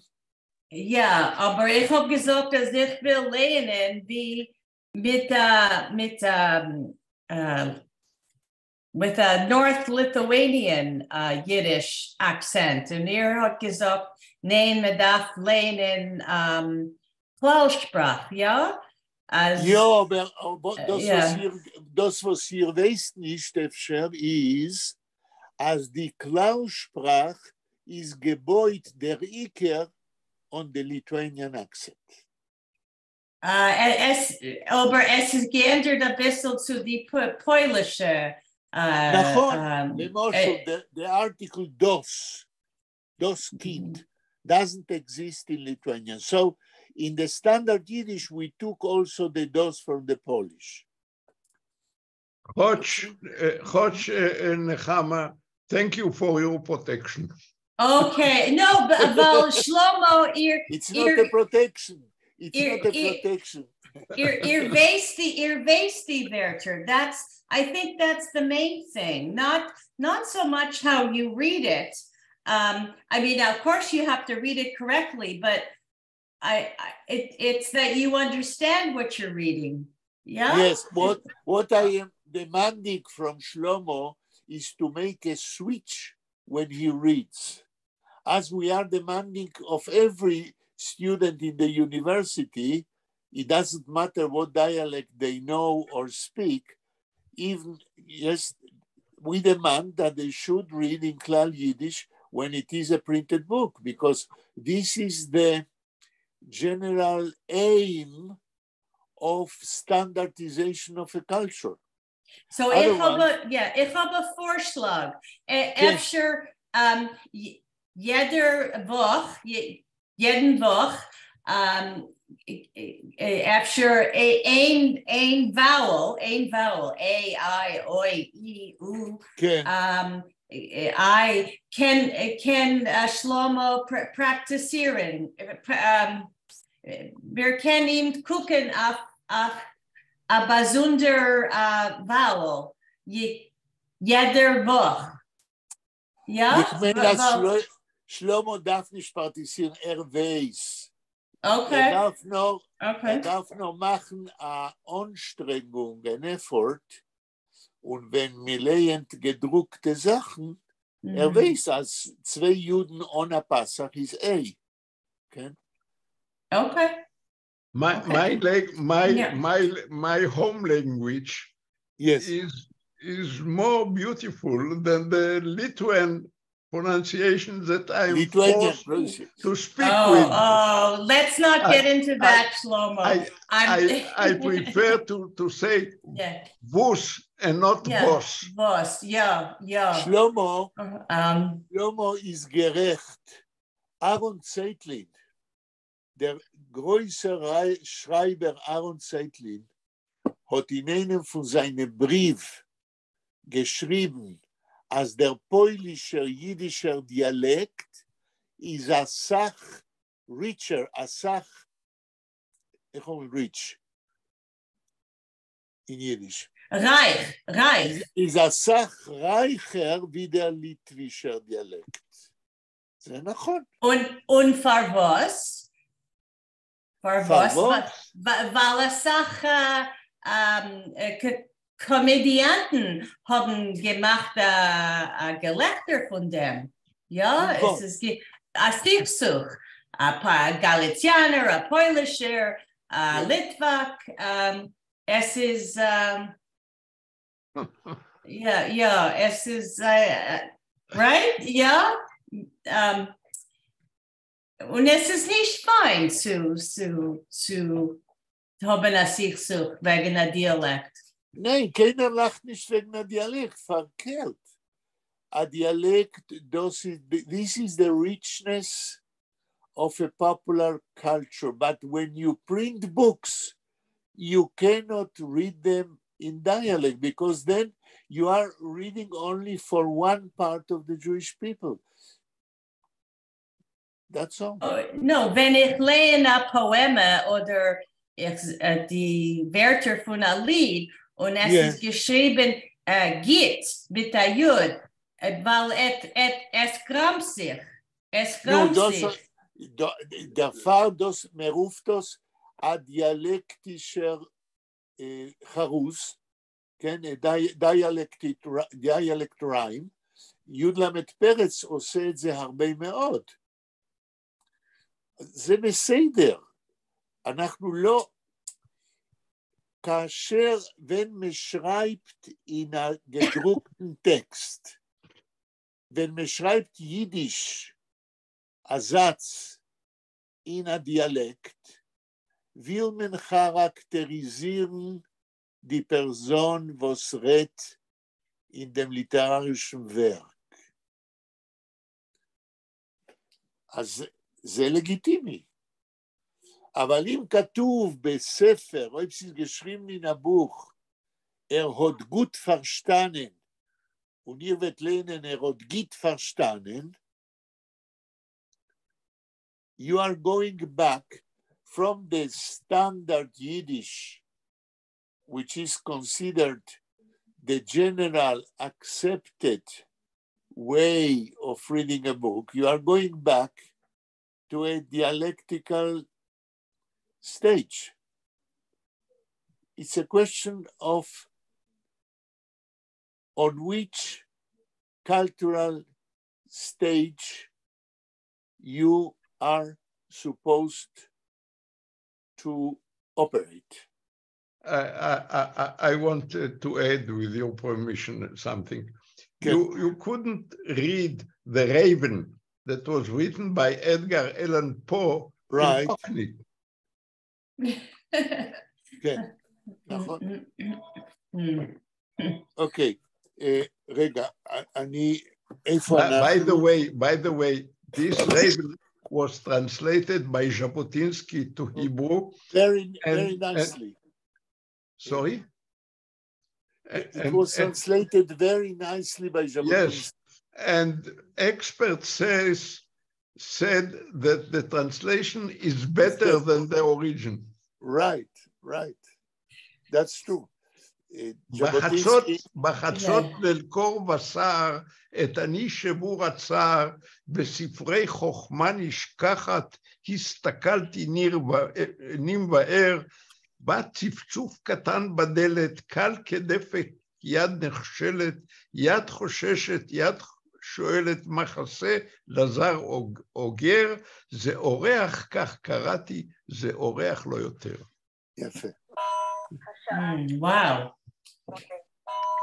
Ja, aber ich habe gesagt, dass ich will lernen, wie mit a North Lithuanian Yiddish accent. Und hat gesagt, nein, man darf lernen Klausprach, ja? Ja, aber das, was hier weißt nicht, Efscher, ist, als die Klausprach ist gebeut der Iker on the Lithuanian accent. Aber es ist geändert ein bisschen zu die polnische. The article das Kind, doesn't exist in Lithuanian. So in the standard Yiddish, we took also the das from the Polish. Nechama, thank you for your protection. Okay, no, but Shlomo, it's not a protection. It's not a protection. Ihr weißt die Wörter. I think that's the main thing. Not so much how you read it. I mean, of course you have to read it correctly, but it's that you understand what you're reading. Yeah. Yes. What I am demanding from Shlomo is to make a switch when he reads, as we are demanding of every student in the university. It doesn't matter what dialect they know or speak. Even, yes, we demand that they should read in Klal Yiddish when it is a printed book, because this is the general aim of standardization of a culture. So ich habe a Vorschlag. Efter jeden Woche, after ein vowel, A, I, O, E, U. I can Shlomo praktizieren. Wir können ihm gucken auf a besonder vowel. Jeder Woche. Ja? Ich meine, dass Shlomo darf nicht partizieren, weiß. Okay. Er darf noch machen eine Anstrengung, ein Effort. Und wenn wir lehnt gedruckte Sachen, weiß, als 2 Juden ohne Passach ist Okay. Okay. My home language is more beautiful than the Lithuanian pronunciation that I'm forced to speak with. Oh, let's not get into that, Shlomo. I prefer to say vos and not vos. Vos, yeah. Shlomo is gerecht. Aaron Zeitlin, der größere Schreiber Aaron Zeitlin, hat in einem von seinen Brief geschrieben, als der polnische jiddischer Dialekt ist a sach richer, rich in Yiddish. Reich. Ist a sach reicher wie der litwischer Dialekt. זה נכון. Und für was? Weil es Komödianten haben gemacht Gelächter von dem. Ja, es ist ein Stichsuch. Ein Galicianer, ein Polischer, ein Litvak. Es ist, es ist, right? Ja. Und es ist nicht fein zu haben ein Sichsuch wegen der Dialekt. Nein, keiner lacht nicht wegen der Dialekt, verkehrt. A dialect, this is the richness of a popular culture. But when you print books, you cannot read them in dialect because then you are reading only for one part of the Jewish people. That's all. No, wenn ich lerne Poeme oder die Wörter von einem Lied und es ist geschrieben Git mit der Jud, weil es kramt sich. Es kramt sich. Der Fall das meruftos a dialektischer Charus, dialect rhyme, י' למד פרץ עושה את זה הרבה מאוד. זה בסדר. אנחנו לא, כאשר wenn man schreibt in a gedruckten Text, wenn man schreibt Yiddish, a Satz in a Dialekt, will man charakterisieren die Person, was redt in dem literarischen Werk. אז זה לגיטימי. אבל אם כתוב בספר, או אם geschrieben in a Buch, hat gut verstanden, und ihr werdet lernen, hat gut verstanden, you are going back from the standard Yiddish, which is considered the general accepted way of reading a book, you are going back to a dialectical stage. It's a question of on which cultural stage you are supposed to operate. I want to add, with your permission, something. You couldn't read The Raven that was written by Edgar Allan Poe. Right. כן, נכון. אוקיי, רגע, אני, איפה אנחנו? By the way, this Raven was translated by Jabotinsky to Hebrew. Very nicely. Sorry? It was translated very nicely by Jabotinsky. Yes, and experts said that the translation is better than the origin. Right. That's true. בחצות ליל קור וסער, את אני שבור הצער, בספרי חוכמה נשכחת, הסתכלתי נים וער, בא צפצוף קטן בדלת, קל כדפק, יד נחשלת, יד חוששת, יד שואלת מחסה, לזר אוגר, זה אורח, כך קראתי, זה אורח לא יותר. יפה. Wow.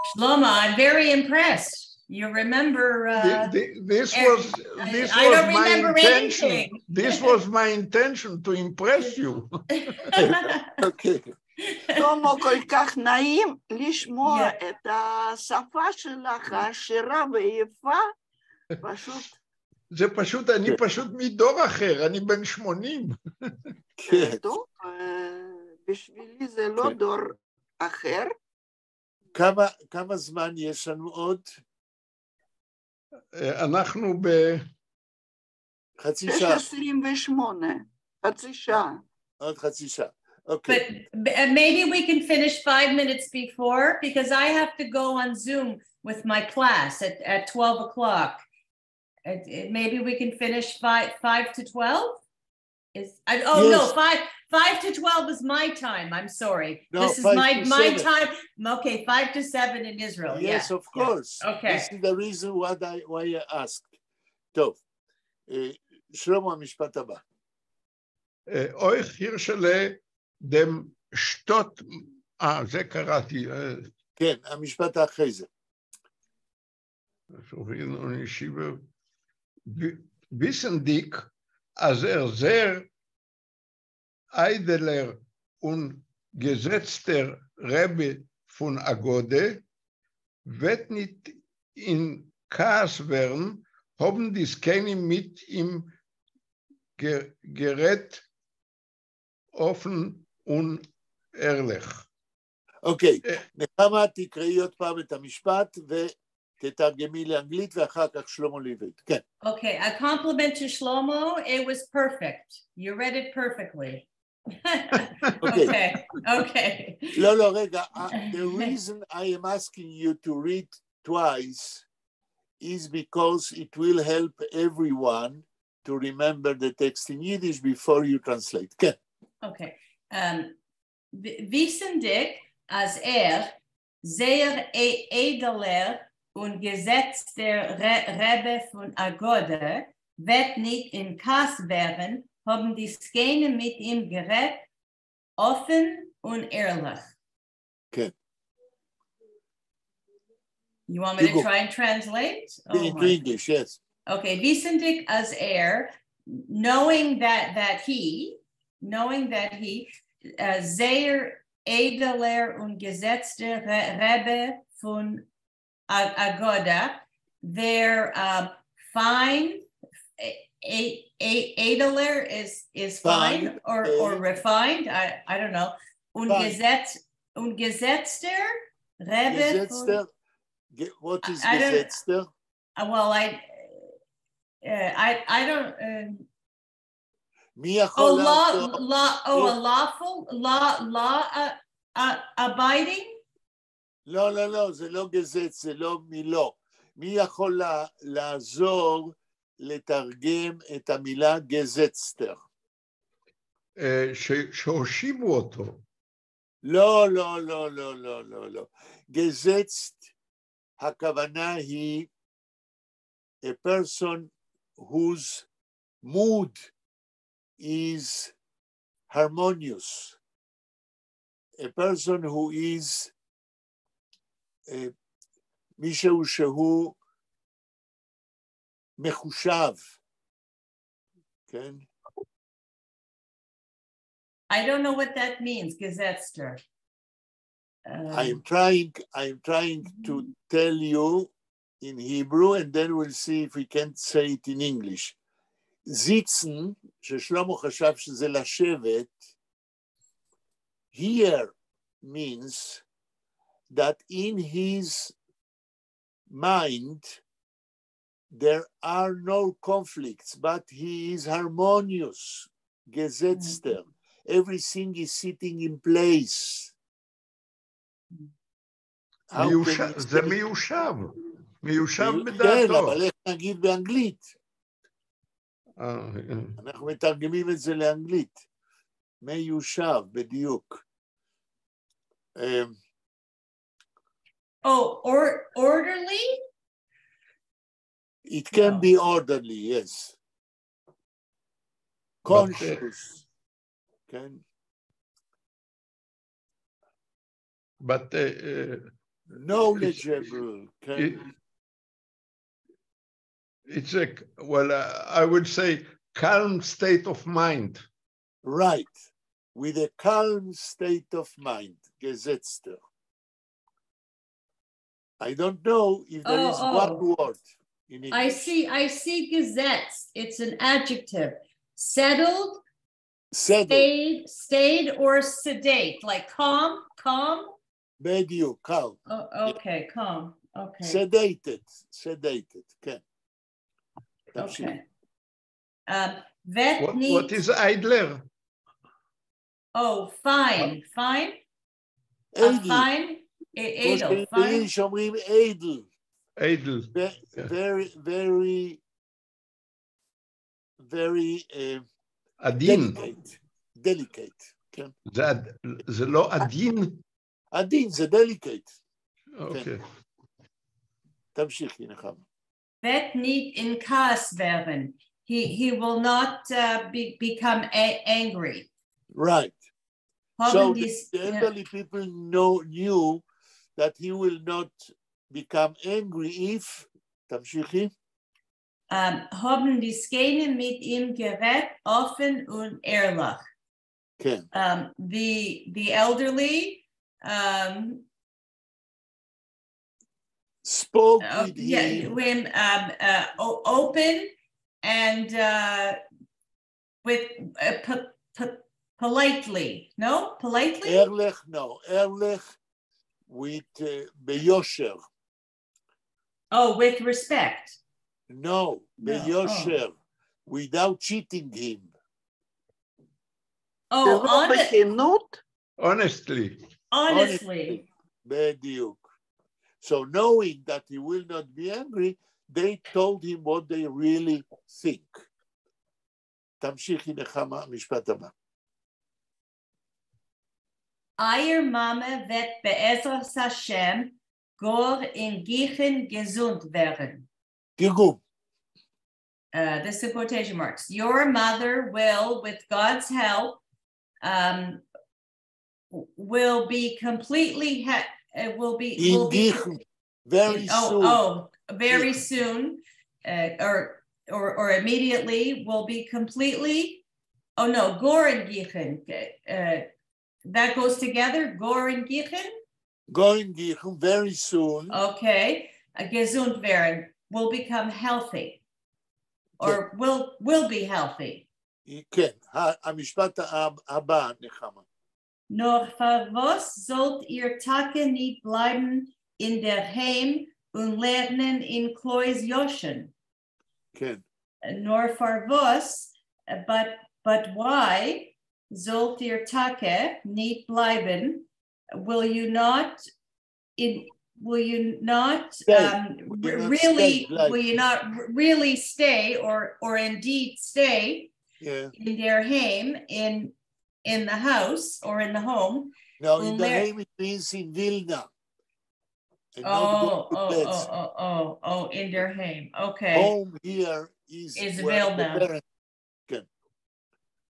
Shlomo, I'm very impressed. You remember... This was my intention. Anything. This was my intention to impress you. Okay. שלמה, כל כך נעים לשמוע את השפה שלך, העשירה ויפה, פשוט. זה פשוט, אני פשוט מדור אחר, אני בן 80. טוב, בשבילי זה לא דור אחר. כמה זמן יש לנו עוד? אנחנו חצי שעה. 6:28, חצי שעה. עוד חצי שעה. Okay. But maybe we can finish 5 minutes before, because I have to go on Zoom with my class at 12 o'clock. Maybe we can finish 5 to 12? Yes. No, 5 to 12 is my time. I'm sorry. No, this is my time. Okay, 5 to 7 in Israel. Yes, of course. Yeah. Okay. This is the reason why I asked. טוב, שלמה, המשפט הבא. אויך הירשלה דם שטות, זה קראתי. כן, המשפט אחרי זה. Wissendig, sehr Eideler und gesetzter Rebbe von Agode wird nicht in Chaos werden, haben die Skene mit ihm gerät offen und ehrlich. אוקיי, נחמה תקראי עוד פעם את המשפט ותתרגמי לאנגלית ואחר כך שלמה לעברית. כן. Okay, a compliment to Shlomo. It was perfect. You read it perfectly. Okay. לא, רגע. The reason I am asking you to read twice is because it will help everyone to remember the text in Yiddish before you translate. כן. Okay. Wissen dich, als sehr edeler und gesetzter Rebbe von Agode wird nicht in Kass werden, haben die Skene mit ihm geredet, offen und ehrlich. Okay. You want me to try and translate? In English, yes. Okay, wissen dich, als knowing that he, sehr edeler und gesetzter Rebbe von Agoda, their fine, edeler is fine or refined, I don't know. Und gesetzter Rebbe von, what is gesetzter? Well, I don't. A lawful law abiding? לא, זה לא גזץ, זה לא מילו. מי יכול לעזור לתרגם את המילה גזצטר? שהושיבו אותו. לא. גזצט, הכוונה היא a person whose mood is harmonious, a person who is מישהו שהוא מחושב, כן? I don't know what that means, gesetzter. I am trying to tell you in Hebrew, and then we'll see if we can say it in English. זיצן, ששלמה חשב שזה לשבת, here means that in his mind there are no conflicts, but he is harmonious, gesetzter. Everything is sitting in place. זה מיושב בדעתו. כן, אבל איך נגיד באנגלית? אנחנו מתרגמים את זה לאנגלית. מיושב, בדיוק. Orderly? It can be orderly, yes. Conscious. Can. But knowledgeable. It's I would say calm state of mind. Right. With a calm state of mind. Gesetzter. I don't know if there is one word in English. I see gesetz. It's an adjective. Settled. Stayed or sedate, like calm. Bediu, calm. Oh, okay, calm. Okay. Sedated. Okay. Okay. What is idler? Oh, fine. Edel. Fine. Edel. Fine. שאומרים edel. Edel. Very עדין. delicate. כן. זה לא עדין? עדין, זה delicate. אוקיי. תמשיכי, נחמה. Wird nicht in Chaos werden. He will not become angry. Right. So the elderly people knew that he will not become angry if, תמשיכי. haben die Skene mit ihm geredet, offen und ehrlich. כן. The elderly spoke with him. When open and with politely, no? Politely? Ehrlich, no. Ehrlich with ביושר. Oh, with respect. No, ביושר, without cheating him. Oh, honestly. Honestly. בדיוק. So knowing that he will not be angry, they told him what they really think. תמשיכי נחמה, משפט הבא. Eier Mama wird be'ezras Hashem gor in Gichen gesund werden. תרגום. This is quotation marks. Your mother will, with God's help, will be completely, will be very soon. Very soon, or immediately will be completely. Oh no, Goren Gichen. That goes together. Goren Gichen. Goren Gichen very soon. Okay, gesund werden will become healthy, or will be healthy. כן, המשפט הבא, נחמה. Nur für was sollt ihr Tage nicht bleiben in der Heim und lernen in Klois Joschen? כן. Nur für was, but why sollt ihr Tage nicht bleiben? Will you not really stay or indeed stay in their Heim in the house or in the home? No, in the Heim it means in Vilna. In their Heim. Okay. Home here is Vilna.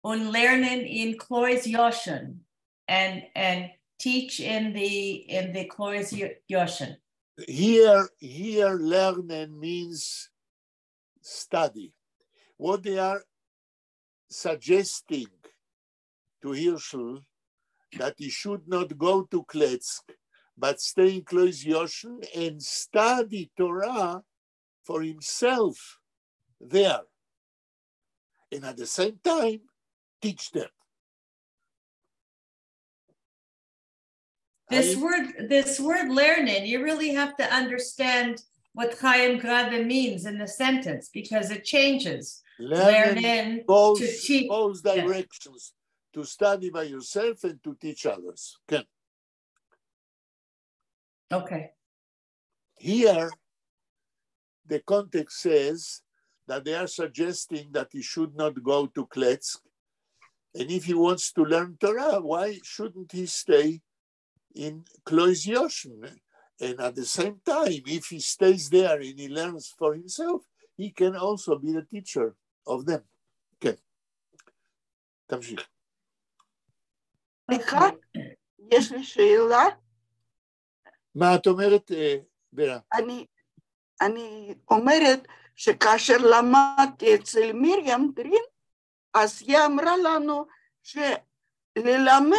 Und lernen in Klois Joschen and teach in the Klois Joschen. Here lernen means study. What they are suggesting to Hirschel that he should not go to Kletsk, but stay in Klois Joschen and study Torah for himself there. And at the same time, teach them. This word learning, you really have to understand what Chaim Grada means in the sentence because it changes. Learning both to teach. Both directions, to study by yourself and to teach others. Okay. Here, the context says that they are suggesting that he should not go to Kletsk. And if he wants to learn Torah, why shouldn't he stay in Klois Joschen? And at the same time, if he stays there and he learns for himself, he can also be the teacher of them. Okay. תמשיך. סליחה, יש לי שאלה. מה את אומרת, ברה? אני אומרת שכאשר למדתי אצל מרים גרין, אז היא אמרה לנו שללמד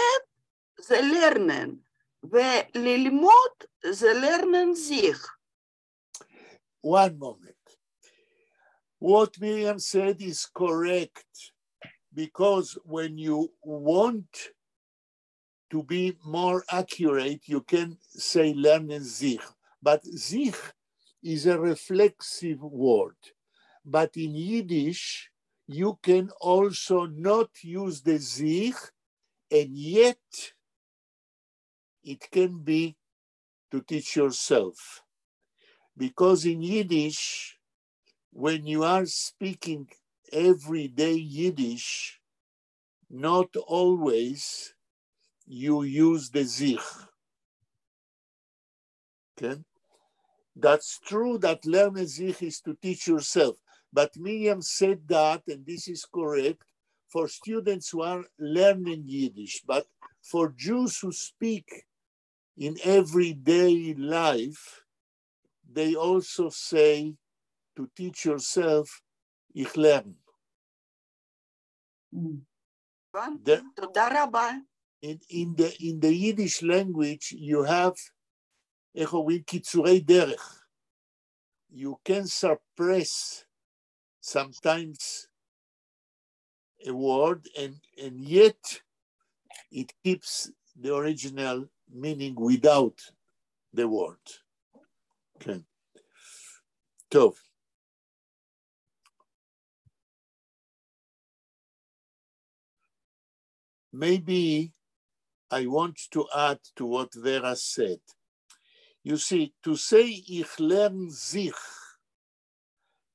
זה לרנן, וללמוד זה לרנן זיך. One moment. What Miriam said is correct, because when you want to be more accurate, you can say lernen sich. But sich is a reflexive word. But in Yiddish, you can also not use the sich, and yet it can be to teach yourself. Because in Yiddish, when you are speaking everyday Yiddish, not always you use the sich. Okay? That's true that lernen sich is to teach yourself. But Miriam said that, and this is correct, for students who are learning Yiddish. But for Jews who speak in everyday life, they also say to teach yourself, ich lerne. תודה רבה. In the Yiddish language, you have, איך אומרים, קיצורי דרך. You can suppress sometimes a word, and yet it keeps the original meaning without the word. Okay. טוב. Maybe I want to add to what Vera said. You see, to say ich lerne sich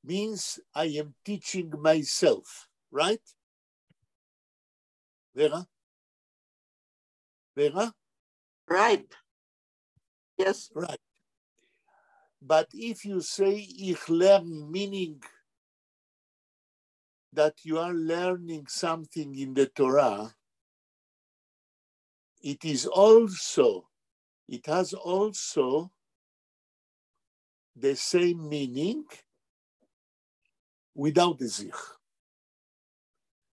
means I am teaching myself, right? Vera? Vera? Right. Yes. Right. But if you say ich lerne, meaning that you are learning something in the Torah, it has also the same meaning without the zich.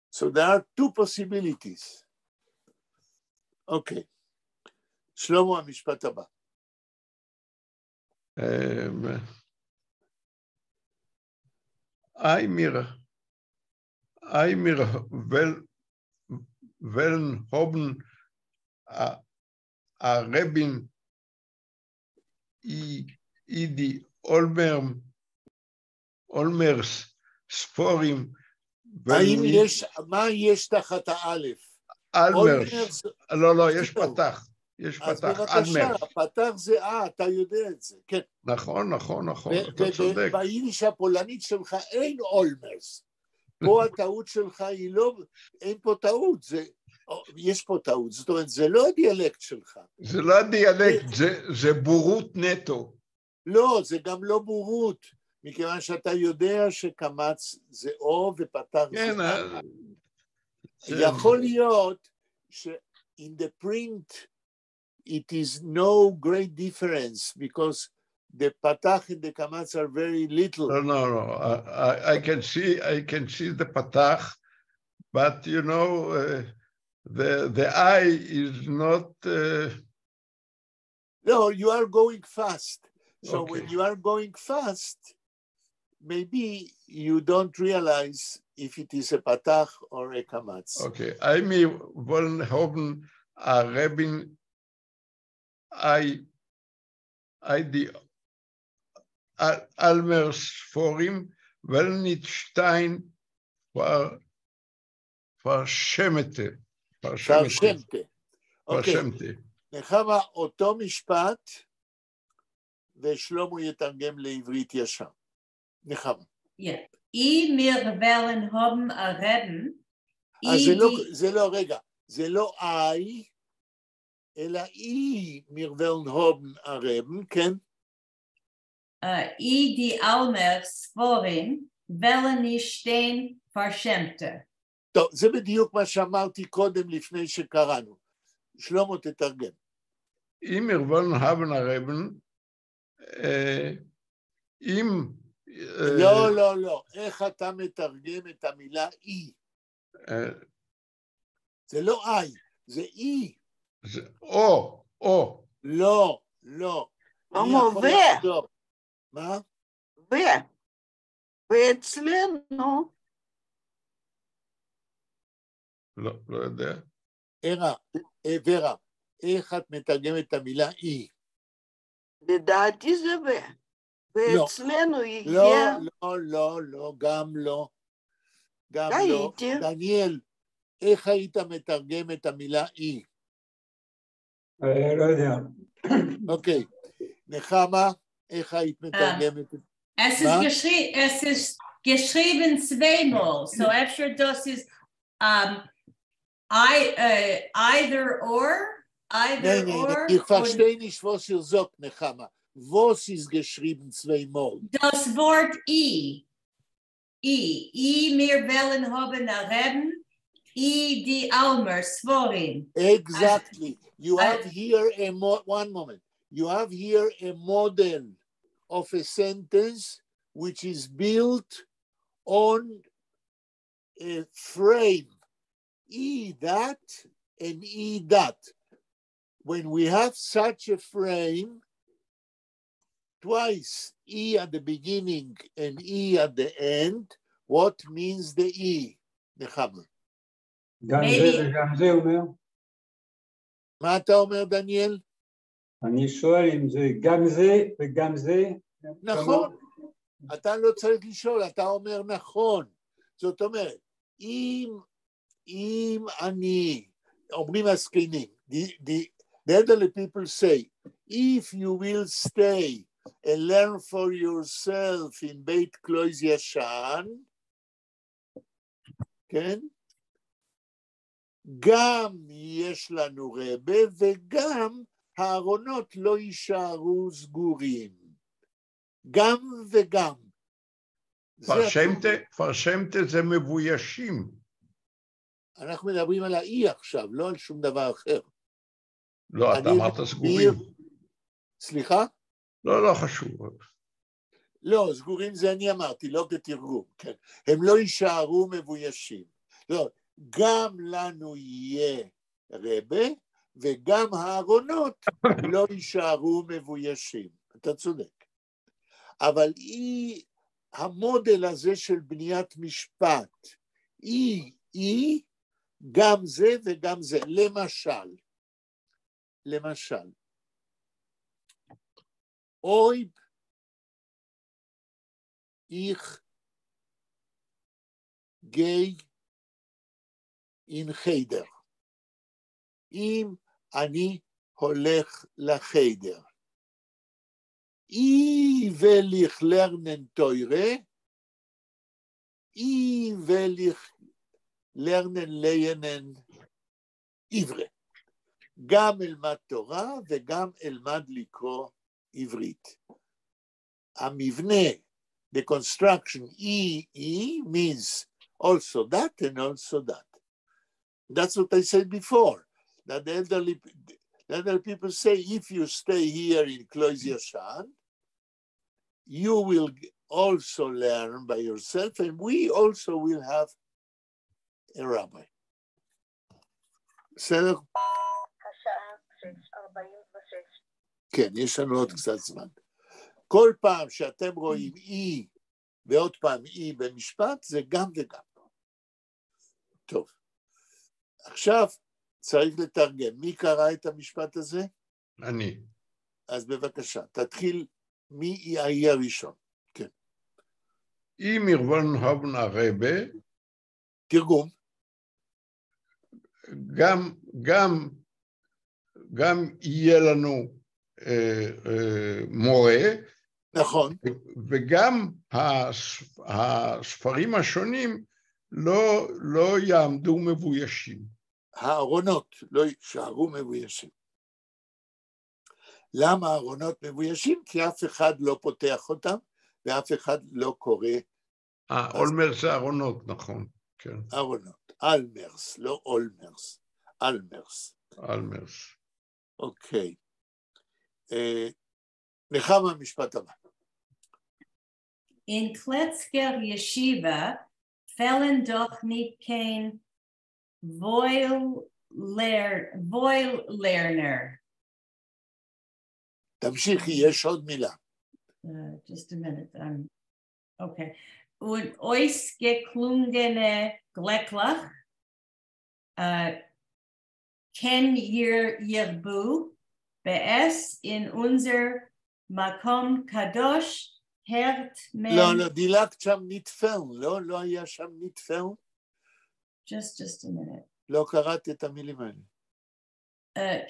So there are two possibilities. Okay. שלמה, המשפט הבא. Mir wollen haben a Rabbin die Olmers ספורים. מה יש תחת האלף? אלמרס. לא, יש פתח. יש אז פתח, בבקשה, אלמרס. פתח זה אתה יודע את זה, כן. נכון, אתה צודק. וביידיש הפולנית שלך אין אולמרס. פה הטעות שלך היא לא, אין פה טעות, יש פה טעות, זאת אומרת, זה לא הדיאלקט שלך. זה לא הדיאלקט, זה בורות נטו. לא, זה גם לא בורות, מכיוון שאתה יודע שקמץ זה או ופתח זה מה. יכול להיות ש-in the print it is no great difference because the patach and the kamatz are very little. No. I can see the patach, but you know, the eye is not. No, you are going fast. So Okay. when you are going fast, maybe you don't realize if it is a patach or a kamatz. Okay, wir wollen haben a Rabbin, die Almers Forim, wollen nicht Stein verschämte. אוקיי, נחמה, אותו משפט, ושלמה יתרגם לעברית ישר. נחמה. mir wollen haben a Reben. זה לא, רגע, זה לא I, אלא mir wollen haben a Reben, כן? Die Almers Forim wollen nicht stehen verschämte. טוב, זה בדיוק מה שאמרתי קודם לפני שקראנו. שלמה תתרגם. Wir wollen haben a Rabbin, אם... לא, איך אתה מתרגם את המילה אי? זה לא I, זה אי. זה או. לא. כמו מה? ואצלנו. לא יודע. ורה, איך את מתרגמת את המילה אי? לדעתי זה ואצלנו יהיה... לא, גם לא. הייתי. דניאל, איך היית מתרגם את המילה אי? לא יודע. אוקיי, נחמה, איך היית מתרגמת? Es ist geschrieben zweimal. So after das ist either or. Ich verstehe nicht, was ihr sagt, Nechama. Was ist geschrieben zweimal? Das Wort I. Mir wollen haben a Reben. Die Almer Svorim. Exactly. You have here one moment. You have here a model of a sentence which is built on a frame, E dot and E dot. When we have such a frame, twice E at the beginning and E at the end, what means the E? נחמה. גם זה וגם זה אומר. מה אתה אומר, דניאל? אני שואל אם זה גם זה וגם זה. נכון. אתה לא צריך לשאול, אתה אומר נכון. זאת אומרת, אם אני, אומרים הזקנים, the elderly people say, if you will stay and learn for yourself in בית קלויז ישן, כן? גם יש לנו רבה וגם הארונות לא יישארו סגורים. גם וגם. פרשמתה זה מבוישים. אנחנו מדברים על האי עכשיו, לא על שום דבר אחר. לא, אתה אמרת סגורים. סליחה? לא חשוב. לא, סגורים זה אני אמרתי, לא כתרגום. כן. הם לא יישארו מבוישים. לא, גם לנו יהיה רבה, וגם הארונות לא יישארו מבוישים. אתה צודק. אבל המודל הזה של בניית משפט, גם זה וגם זה. למשל, אויב איך גיי אין חיידר. אם אני הולך לחיידר, will ich lernen teure, will ich lernen עברי. גם אלמד תורה וגם אלמד לקרוא עברית. המבנה, the construction, means also that and also that. That's what I said before. That the elderly people say, if you stay here in Klois Yashan, you will also learn by yourself, and we also will have a rabbi. בסדר? השעה 6:46. כן, יש לנו עוד קצת זמן. כל פעם שאתם רואים אי, ועוד פעם אי במשפט, זה גם וגם. טוב. עכשיו צריך לתרגם. מי קרא את המשפט הזה? אני. אז בבקשה, תתחיל מי יהיה הראשון. כן. אם ירבון הבן הרבה, תרגום. גם יהיה לנו מורה, נכון. וגם הספרים השונים לא יעמדו מבוישים. הארונות לא יישארו מבוישים. למה הארונות מבוישים? כי אף אחד לא פותח אותם, ואף אחד לא קורא. אולמרס זה ארונות, נכון. כן. ארונות. אלמרס, לא אולמרס. אלמרס. אוקיי. נחמה, המשפט הבא. In Kletzker Yeshiva fällen doch nicht kein Voilerner. תמשיכי, יש עוד מילה. Just a minute. Okay. Und ausgeklungene Glecklach ken Yirbu be'es in unser Makom Kadosh hert men... לא, דילגת שם נתפל, לא היה שם נתפל. Just a minute. לא קראת את המילים האלה.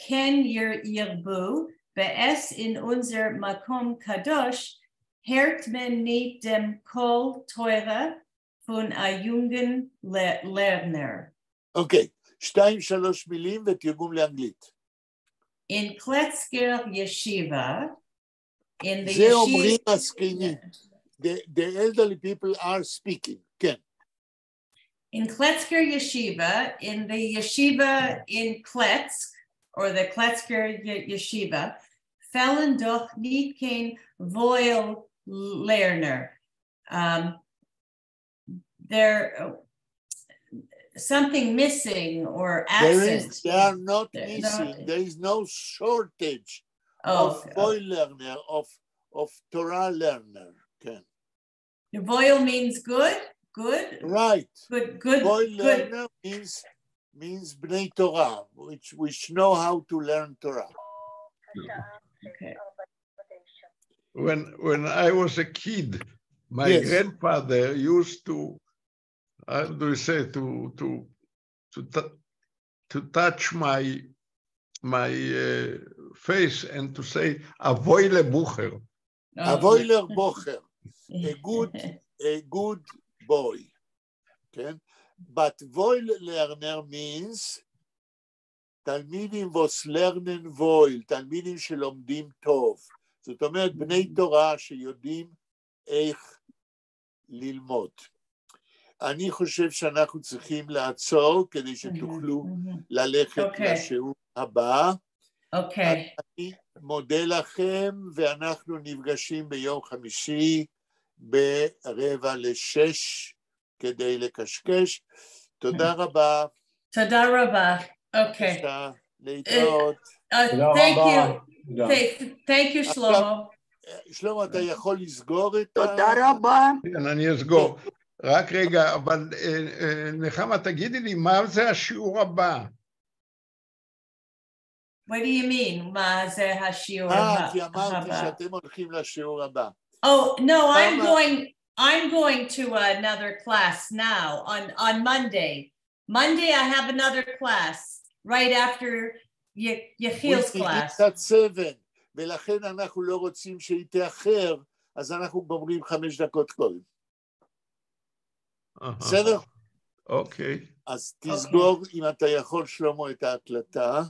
ken Yirbu be'es in unser Makom Kadosh hört man nicht dem Kol Teure von a jungen Lerner. אוקיי, 2-3 מילים ותרגום לאנגלית. In Kletzker Yeshiva, in the זה אומרים yeshiva... הזקנים. The elderly people are speaking. כן. In Kletzker Yeshiva, in the yeshiva in Kletsk, or the Kletzker Yeshiva, fällen doch nicht kein Voilerner. They're something missing or accent. They are not They're missing. not- There is no shortage Oh, of Voil learner, of Torah learner. Okay. Voil means good, good, Right. good, Voil good. learner means Bnei Torah, which know how to learn Torah. Okay. When I was a kid, my Yes. grandfather used to, how do you say, to touch my face and to say, Avoy lebucher. Avoiler Bocher, a good boy. Okay? But Voil learner means תלמידים was lernen Voil, תלמידים שלומדים טוב. זאת אומרת, בני תורה שיודעים איך ללמוד. אני חושב שאנחנו צריכים לעצור כדי שתוכלו ללכת לשיעור הבא. Okay. אני מודה לכם, ואנחנו נפגשים ביום חמישי ב5:45 כדי לקשקש. תודה רבה. תודה רבה. Okay. להתראות. Thank you. Thank you, Shlomo. שלמה, אתה יכול לסגור את תודה רבה. כן, אני אסגור. רק רגע, אבל נחמה, תגידי לי, מה זה השיעור הבא? What do you mean? מה זה השיעור הבא? כי אמרתי שאתם הולכים לשיעור הבא. Oh, no, I'm going to another class now on Monday. Monday I have another class right after Yechiel's class. at 7, ולכן אנחנו לא רוצים שיתאחר, אז אנחנו גומרים 5 דקות קודם. בסדר? אוקיי. אז תסגור אם אתה יכול, שלמה, את ההקלטה.